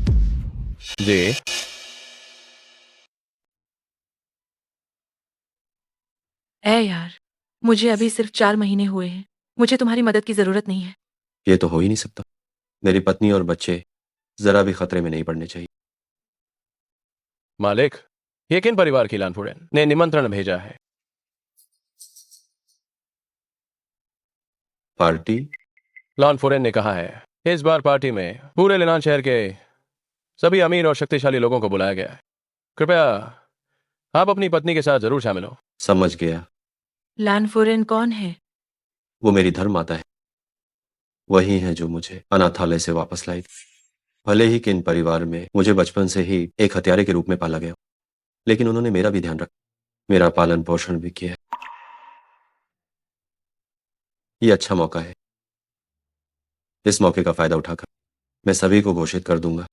जी। यार, मुझे अभी सिर्फ 4 महीने हुए हैं। मुझे तुम्हारी मदद की जरूरत नहीं है। ये तो हो ही नहीं सकता। मेरी पत्नी और बच्चे जरा भी खतरे में नहीं पड़ने चाहिए। मालिक, ये किन परिवार की लानफुड़ेन ने निमंत्रण भेजा है? पार्टी? लानफुड़ेन ने कहा है इस बार पार्टी में पूरे लिनान शहर के सभी अमीर और शक्तिशाली लोगों को बुलाया गया है। कृपया आप अपनी पत्नी के साथ जरूर शामिल हो। समझ गया। लानफोरेन कौन है? वो मेरी धर्म माता है। वही है जो मुझे अनाथालय से वापस लाई। भले ही किन परिवार में मुझे बचपन से ही एक हत्यारे के रूप में पाला गया, लेकिन उन्होंने मेरा भी ध्यान रखा, मेरा पालन पोषण भी किया। ये अच्छा मौका है। इस मौके का फायदा उठाकर मैं सभी को घोषित कर दूंगा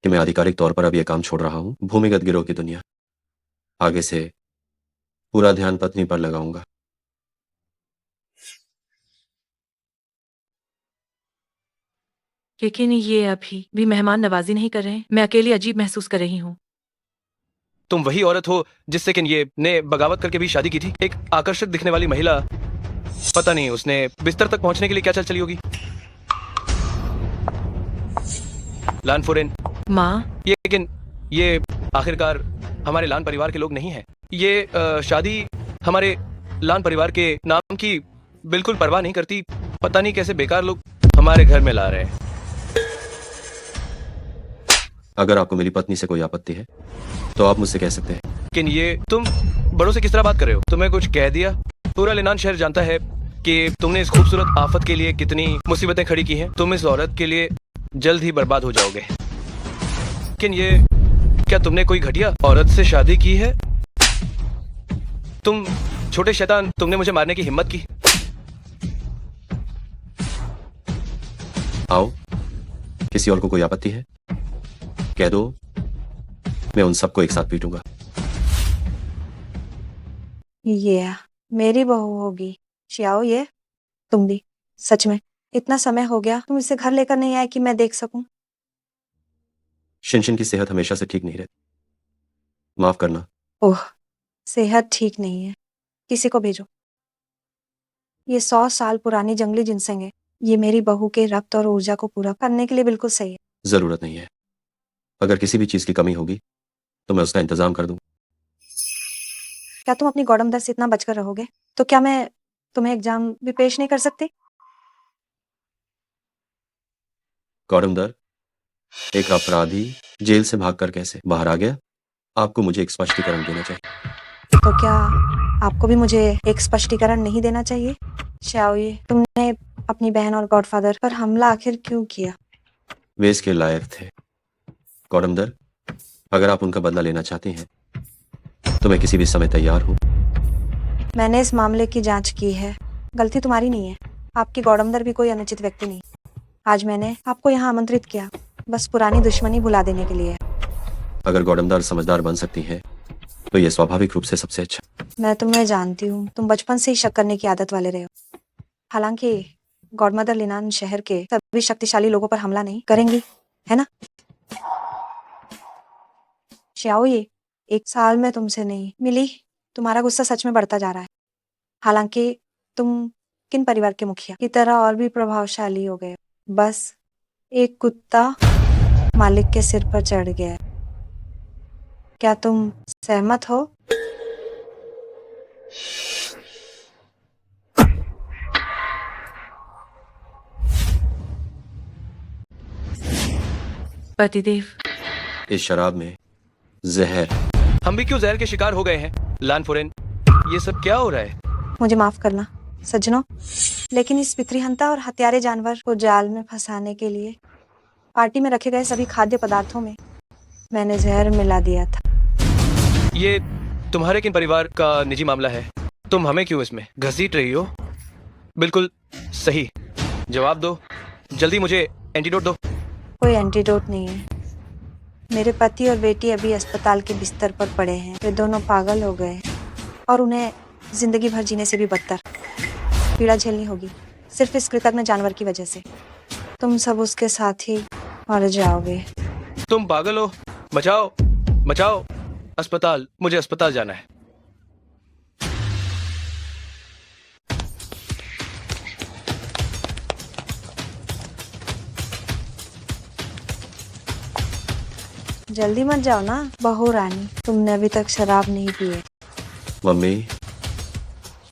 कि मैं आधिकारिक तौर पर अब यह काम छोड़ रहा हूं। भूमिगत गिरोह की दुनिया, आगे से पूरा ध्यान पत्नी पर लगाऊंगा। लेकिन ये अभी भी मेहमान नवाजी नहीं कर रहे। मैं अकेली अजीब महसूस कर रही हूँ। तुम वही औरत हो जिससे किन ये ने बगावत करके भी शादी की थी। एक आकर्षक दिखने वाली महिला। पता नहीं उसने बिस्तर तक पहुंचने के लिए क्या चल चली होगी। लानफोरेन, माँ, ये आखिरकार हमारे लान परिवार के लोग नहीं हैं। ये शादी हमारे लान परिवार के नाम की बिल्कुल परवाह नहीं करती। पता नहीं कैसे बेकार लोग हमारे घर में ला रहे हैं। अगर आपको मेरी पत्नी से कोई आपत्ति है तो आप मुझसे कह सकते हैं। लेकिन ये तुम बड़ों से किस तरह बात कर रहे हो? तुम्हें कुछ कह दिया? पूरा लिनान शहर जानता है कि तुमने इस खूबसूरत आफत के लिए कितनी मुसीबतें खड़ी की हैं। तुम इस औरत के लिए जल्द ही बर्बाद हो जाओगे। लेकिन ये क्या तुमने कोई घटिया औरत से शादी की है? तुम छोटे शैतान, तुमने मुझे मारने की हिम्मत की। आओ, किसी और को कोई आपत्ति है? कह दो, मैं उन सबको एक साथ पीटूंगा। ये मेरी बहू होगी। शियाओ, ये तुम भी सच में इतना समय हो गया, तुम इसे घर लेकर नहीं आए कि मैं देख सकूं। शिनशिन की सेहत हमेशा से ठीक नहीं रहती, माफ करना। ओह, सेहत ठीक नहीं है, किसी को भेजो। ये 100 साल पुरानी जंगली जिनसेंग है। ये मेरी बहू के रक्त और ऊर्जा को पूरा करने के लिए बिल्कुल सही है। जरूरत नहीं है। अगर किसी भी चीज की कमी होगी तो मैं उसका इंतजाम कर दूं। क्या तुम अपनी गौडम दर से इतना बचकर रहोगे? तो क्या मैं तुम्हें एग्जाम भी पेश नहीं कर सकती? गौरमदर, एक अपराधी जेल से भागकर कैसे बाहर आ गया? आपको मुझे एक स्पष्टीकरण देना चाहिए। तो क्या आपको भी मुझे एक स्पष्टीकरण नहीं देना चाहिए? शाओये, तुमने अपनी बहन और गॉडफादर पर हमला आखिर क्यों किया? वे इसके लायक थे। गौरमदर, अगर आप उनका बदला लेना चाहती हैं तो मैं किसी भी समय तैयार हूँ। मैंने इस मामले की जांच की है। गलती तुम्हारी नहीं है। आपकी गौडमदर भी कोई अनुचित व्यक्ति नहीं। आज मैंने आपको यहाँ आमंत्रित किया बस पुरानी दुश्मनी भुला देने के लिए। अगर गौरमदर समझदार बन सकती हैं तो यह स्वाभाविक रूप से सबसे अच्छा। मैं तुम्हें जानती हूँ, तुम बचपन से ही शक करने की आदत वाले रहे हो। हालांकि गॉडमदर लिनान शहर के सभी शक्तिशाली लोगों पर हमला नहीं करेंगी, है ना? श्याओ, ये 1 साल में तुमसे नहीं मिली, तुम्हारा गुस्सा सच में बढ़ता जा रहा है। हालांकि तुम किन परिवार के मुखिया की तरह और भी प्रभावशाली हो गए हो। बस एक कुत्ता मालिक के सिर पर चढ़ गया है। क्या तुम सहमत हो? पतिदेव, इस शराब में जहर। हम भी क्यों जहर के शिकार हो गए हैं? लान फोरेन, ये सब क्या हो रहा है? मुझे माफ करना सज्जनों, लेकिन इस पितृहंता और हत्यारे जानवर को जाल में फंसाने के लिए पार्टी में रखे गए सभी खाद्य पदार्थों में मैंने जहर मिला दिया था। ये तुम्हारे किन परिवार का निजी मामला है? तुम हमें क्यों इसमें घसीट रही हो? बिल्कुल सही जवाब दो, जल्दी मुझे एंटीडोट दो। कोई एंटीडोट नहीं है। मेरे पति और बेटी अभी अस्पताल के बिस्तर पर पड़े हैं। वे दोनों पागल हो गए और उन्हें जिंदगी भर जीने से भी बदतर पीड़ा झेलनी होगी, सिर्फ इस कृतज्ञ जानवर की वजह से। तुम सब उसके साथ ही मर जाओगे। तुम पागल हो? बचाओ बचाओ, अस्पताल, मुझे अस्पताल जाना है। जल्दी मत जाओ ना बहू रानी, तुमने अभी तक शराब नहीं पी है। मम्मी,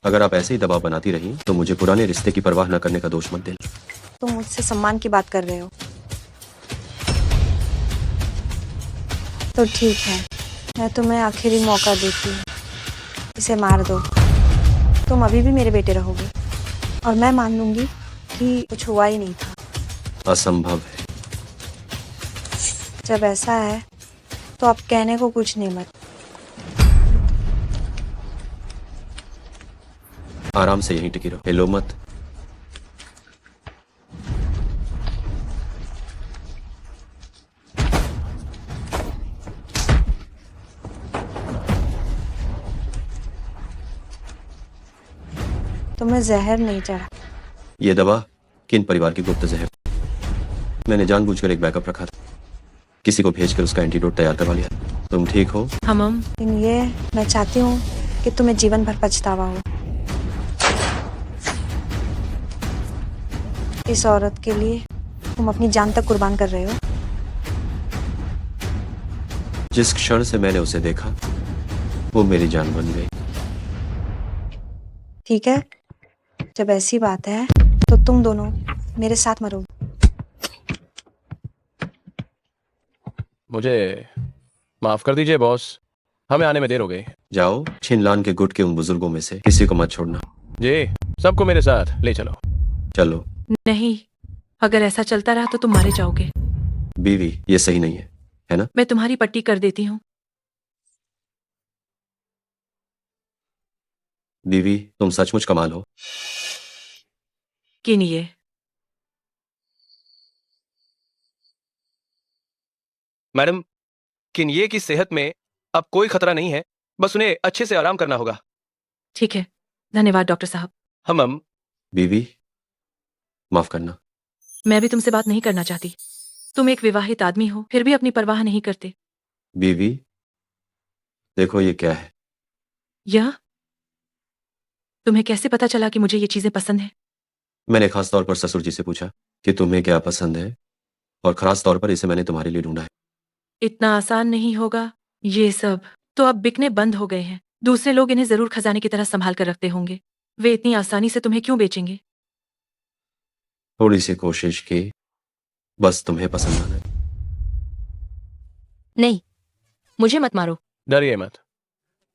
अगर आप ऐसे ही दबाव बनाती रही तो मुझे पुराने रिश्ते की परवाह न करने का दोष मत देना। तुम मुझसे सम्मान की बात कर रहे हो तो ठीक है, मैं तुम्हें आखिरी मौका देती हूँ। इसे मार दो। तुम अभी भी मेरे बेटे रहोगे और मैं मान लूंगी कि कुछ हुआ ही नहीं था। असंभव है। जब ऐसा है तो आप कहने को कुछ नहीं मत। आराम से यहीं टिकी रहो, हिलो मत। तुम्हें जहर नहीं चढ़ा। ये दवा किन परिवार की गुप्त जहर? मैंने जानबूझकर एक बैकअप रखा था, किसी को भेजकर उसका एंटीडोट तैयार करवा लिया। तुम ठीक हो? हम लेकिन ये मैं चाहती हूँ कि तुम्हें जीवन भर पछतावा हो। इस औरत के लिए तुम अपनी जान तक कुर्बान कर रहे हो। जिस क्षण से मैंने उसे देखा वो मेरी जान बन गई। ठीक है, जब ऐसी बात है तो तुम दोनों मेरे साथ मरो। मुझे माफ कर दीजिए बॉस, हमें आने में देर हो गई। जाओ, छिनलान के गुट के उन बुजुर्गों में से किसी को मत छोड़ना। जी, सबको मेरे साथ ले चलो। चलो। नहीं, अगर ऐसा चलता रहा तो तुम मारे जाओगे। बीवी, ये सही नहीं है ना? मैं तुम्हारी पट्टी कर देती हूँ। बीवी, तुम सचमुच कमाल हो। किन ये? मैडम, किन्ये की सेहत में अब कोई खतरा नहीं है, बस उन्हें अच्छे से आराम करना होगा। ठीक है, धन्यवाद डॉक्टर साहब। हम बीवी, माफ करना। मैं भी तुमसे बात नहीं करना चाहती। तुम एक विवाहित आदमी हो, फिर भी अपनी परवाह नहीं करते। बीवी, देखो ये क्या है। यह तुम्हें कैसे पता चला कि मुझे ये चीजें पसंद है? मैंने खास तौर पर ससुर जी से पूछा कि तुम्हें क्या पसंद है, और खास तौर पर इसे मैंने तुम्हारे लिए ढूंढा है। इतना आसान नहीं होगा। ये सब तो अब बिकने बंद हो गए हैं। दूसरे लोग इन्हें जरूर खजाने की तरह संभाल कर रखते होंगे। वे इतनी आसानी से तुम्हें क्यों बेचेंगे? थोड़ी सी कोशिश की, बस तुम्हें पसंद आना। नहीं, मुझे मत मारो। डरिए मत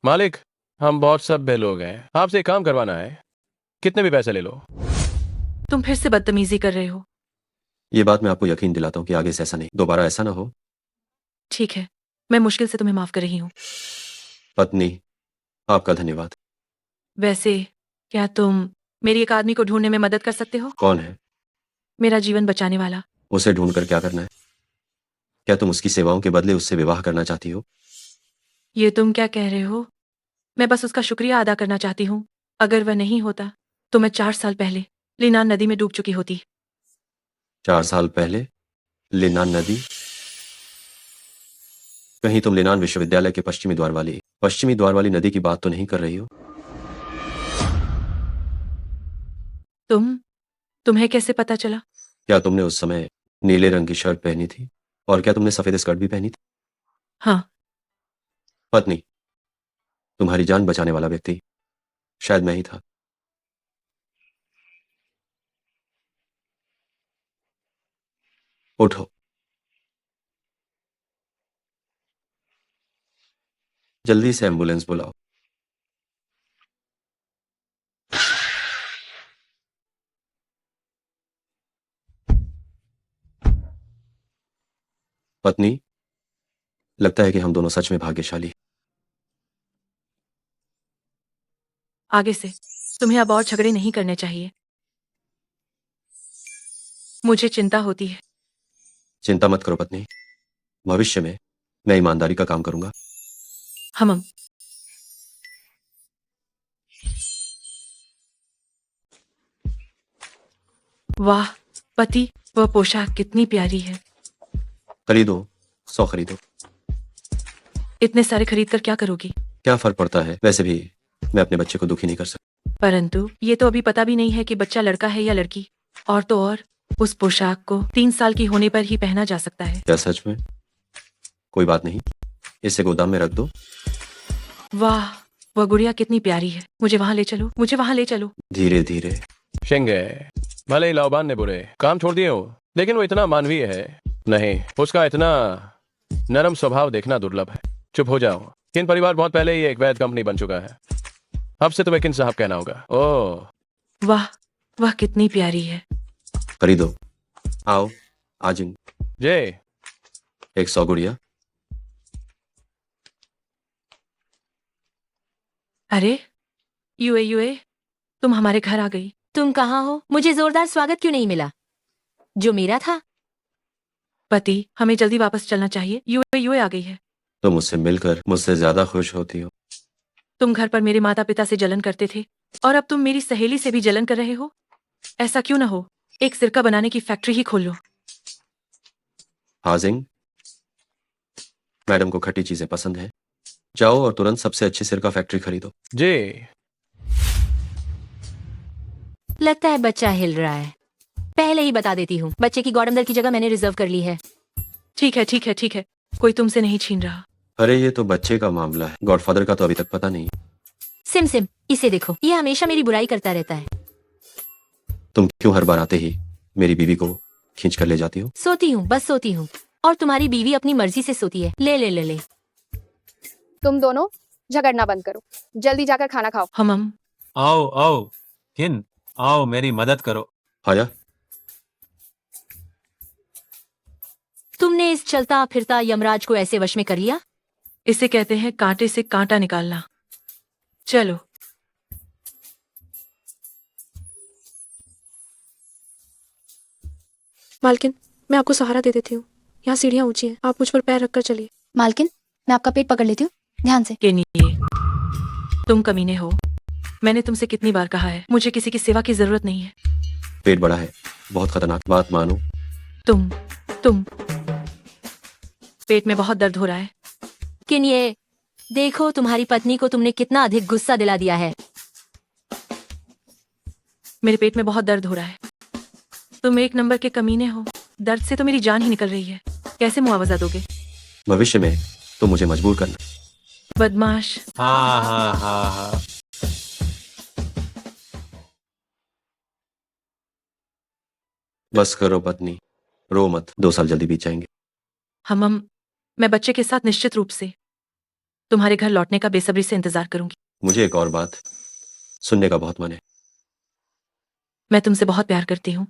मालिक, हम बहुत सभ्य लोग हैं। आपसे एक काम करवाना है, कितने भी पैसे ले लो। तुम फिर से बदतमीजी कर रहे हो। ये बात मैं आपको यकीन दिलाता हूँ कि आगे से ऐसा नहीं, दोबारा ऐसा ना हो। ठीक है, मैं मुश्किल से तुम्हें माफ कर रही हूँ। पत्नी, आपका धन्यवाद। वैसे क्या तुम मेरी एक आदमी को ढूंढने में मदद कर सकते हो? कौन है? मेरा जीवन बचाने वाला। उसे ढूंढकर क्या करना है? क्या तुम उसकी सेवाओं के बदले उससे विवाह करना चाहती हो? ये तुम क्या कह रहे हो? मैं बस उसका शुक्रिया अदा करना चाहती हूँ। अगर वह नहीं होता तो मैं 4 साल पहले लीनान नदी में डूब चुकी होती। 4 साल पहले लिनान नदी? कहीं तुम लिनान विश्वविद्यालय के पश्चिमी द्वार वाली नदी की बात तो नहीं कर रही हो? तुम्हें कैसे पता चला? क्या तुमने उस समय नीले रंग की शर्ट पहनी थी, और क्या तुमने सफेद स्कर्ट भी पहनी थी? हाँ। पत्नी, तुम्हारी जान बचाने वाला व्यक्ति शायद मैं ही था। उठो, जल्दी से एम्बुलेंस बुलाओ। पत्नी, लगता है कि हम दोनों सच में भाग्यशाली हैं। आगे से तुम्हें अब और झगड़े नहीं करने चाहिए। मुझे चिंता होती है। चिंता मत करो पत्नी, भविष्य में मैं ईमानदारी का काम करूंगा। हम वाह पति, वह पोशाक कितनी प्यारी है। खरीदो, 100 खरीदो। इतने सारे खरीद कर क्या करोगी? क्या फर्क पड़ता है, वैसे भी मैं अपने बच्चे को दुखी नहीं कर सकता। परंतु ये तो अभी पता भी नहीं है कि बच्चा लड़का है या लड़की। और तो और उस पोशाक को 3 साल की होने पर ही पहना जा सकता है। क्या सच में? कोई बात नहीं, इसे गोदाम में रख दो। वाह, वह गुड़िया कितनी प्यारी है। मुझे वहां ले चलो, मुझे वहां ले चलो। धीरे धीरे। शेंगे, भले ही लाओबान ने बुरे काम छोड़ दिए हो, लेकिन वो इतना मानवीय है। नहीं, उसका इतना नरम स्वभाव देखना दुर्लभ है। चुप हो जाओ। किन परिवार बहुत पहले ही एक वैध कंपनी बन चुका है। अब से तुम्हें किन साहब कहना होगा। ओह वाह, वह कितनी प्यारी है। खरीदो। आओ, आजिन। जे 100 गुड़िया। अरे यूए, तुम हमारे घर आ गई। तुम कहाँ हो? मुझे जोरदार स्वागत क्यों नहीं मिला जो मेरा था? पति, हमें जल्दी वापस चलना चाहिए। यूए आ गई है। तुम मुझसे मिलकर मुझसे ज्यादा खुश होती हो। तुम घर पर मेरे माता पिता से जलन करते थे, और अब तुम मेरी सहेली से भी जलन कर रहे हो। ऐसा क्यों ना हो, एक सिरका बनाने की फैक्ट्री ही खोल लो। हाजिंग, मैडम को खट्टी चीजें पसंद है। जाओ और तुरंत सबसे अच्छी सिरका फैक्ट्री खरीदो। जे लगता है बच्चा हिल रहा है। पहले ही बता देती हूँ, बच्चे की गौरमदर की जगह मैंने रिजर्व कर ली है। ठीक है, कोई तुमसे नहीं छीन रहा। अरे ये तो बच्चे का मामला है, गॉडफादर का तो अभी तक पता नहीं। सिम, इसे देखो, ये हमेशा मेरी बुराई करता रहता है। तुम क्यों हर बार आते ही मेरी बीवी को खींच कर ले जाती हो? सोती हूँ, बस सोती हूँ। और तुम्हारी बीवी अपनी मर्जी से सोती है। ले। तुम दोनों झगड़ना बंद करो, जल्दी जाकर खाना खाओ। हम आओ किन, आओ मेरी मदद करो। हाया, तुमने इस चलता फिरता यमराज को ऐसे वश में कर लिया? इसे कहते हैं कांटे से कांटा निकालना। चलो। मालकिन, मैं आपको सहारा दे देती हूँ। यहाँ सीढ़ियाँ ऊंची हैं, आप मुझ पर पैर रखकर चलिए। मालकिन, मैं आपका पेट पकड़ लेती हूँ, ध्यान से। केनिये, तुम कमीने हो। मैंने तुमसे कितनी बार कहा है, मुझे किसी की सेवा की जरूरत नहीं है। पेट बड़ा है, बहुत खतरनाक बात मानो। तुम पेट में बहुत दर्द हो रहा है। किन ये देखो तुम्हारी पत्नी को तुमने कितना अधिक गुस्सा दिला दिया है। मेरे पेट में बहुत दर्द हो रहा है। तुम एक नंबर के कमीने हो। दर्द से तो मेरी जान ही निकल रही है। कैसे मुआवजा दोगे? भविष्य में तुम मुझे मजबूर करना। बदमाश। हाँ हाँ हाँ हाँ। बस करो पत्नी, रो मत, 2 साल जल्दी बीत जाएंगे। मैं बच्चे के साथ निश्चित रूप से तुम्हारे घर लौटने का बेसब्री से इंतजार करूंगी। मुझे एक और बात सुनने का बहुत मन है। मैं तुमसे बहुत प्यार करती हूँ।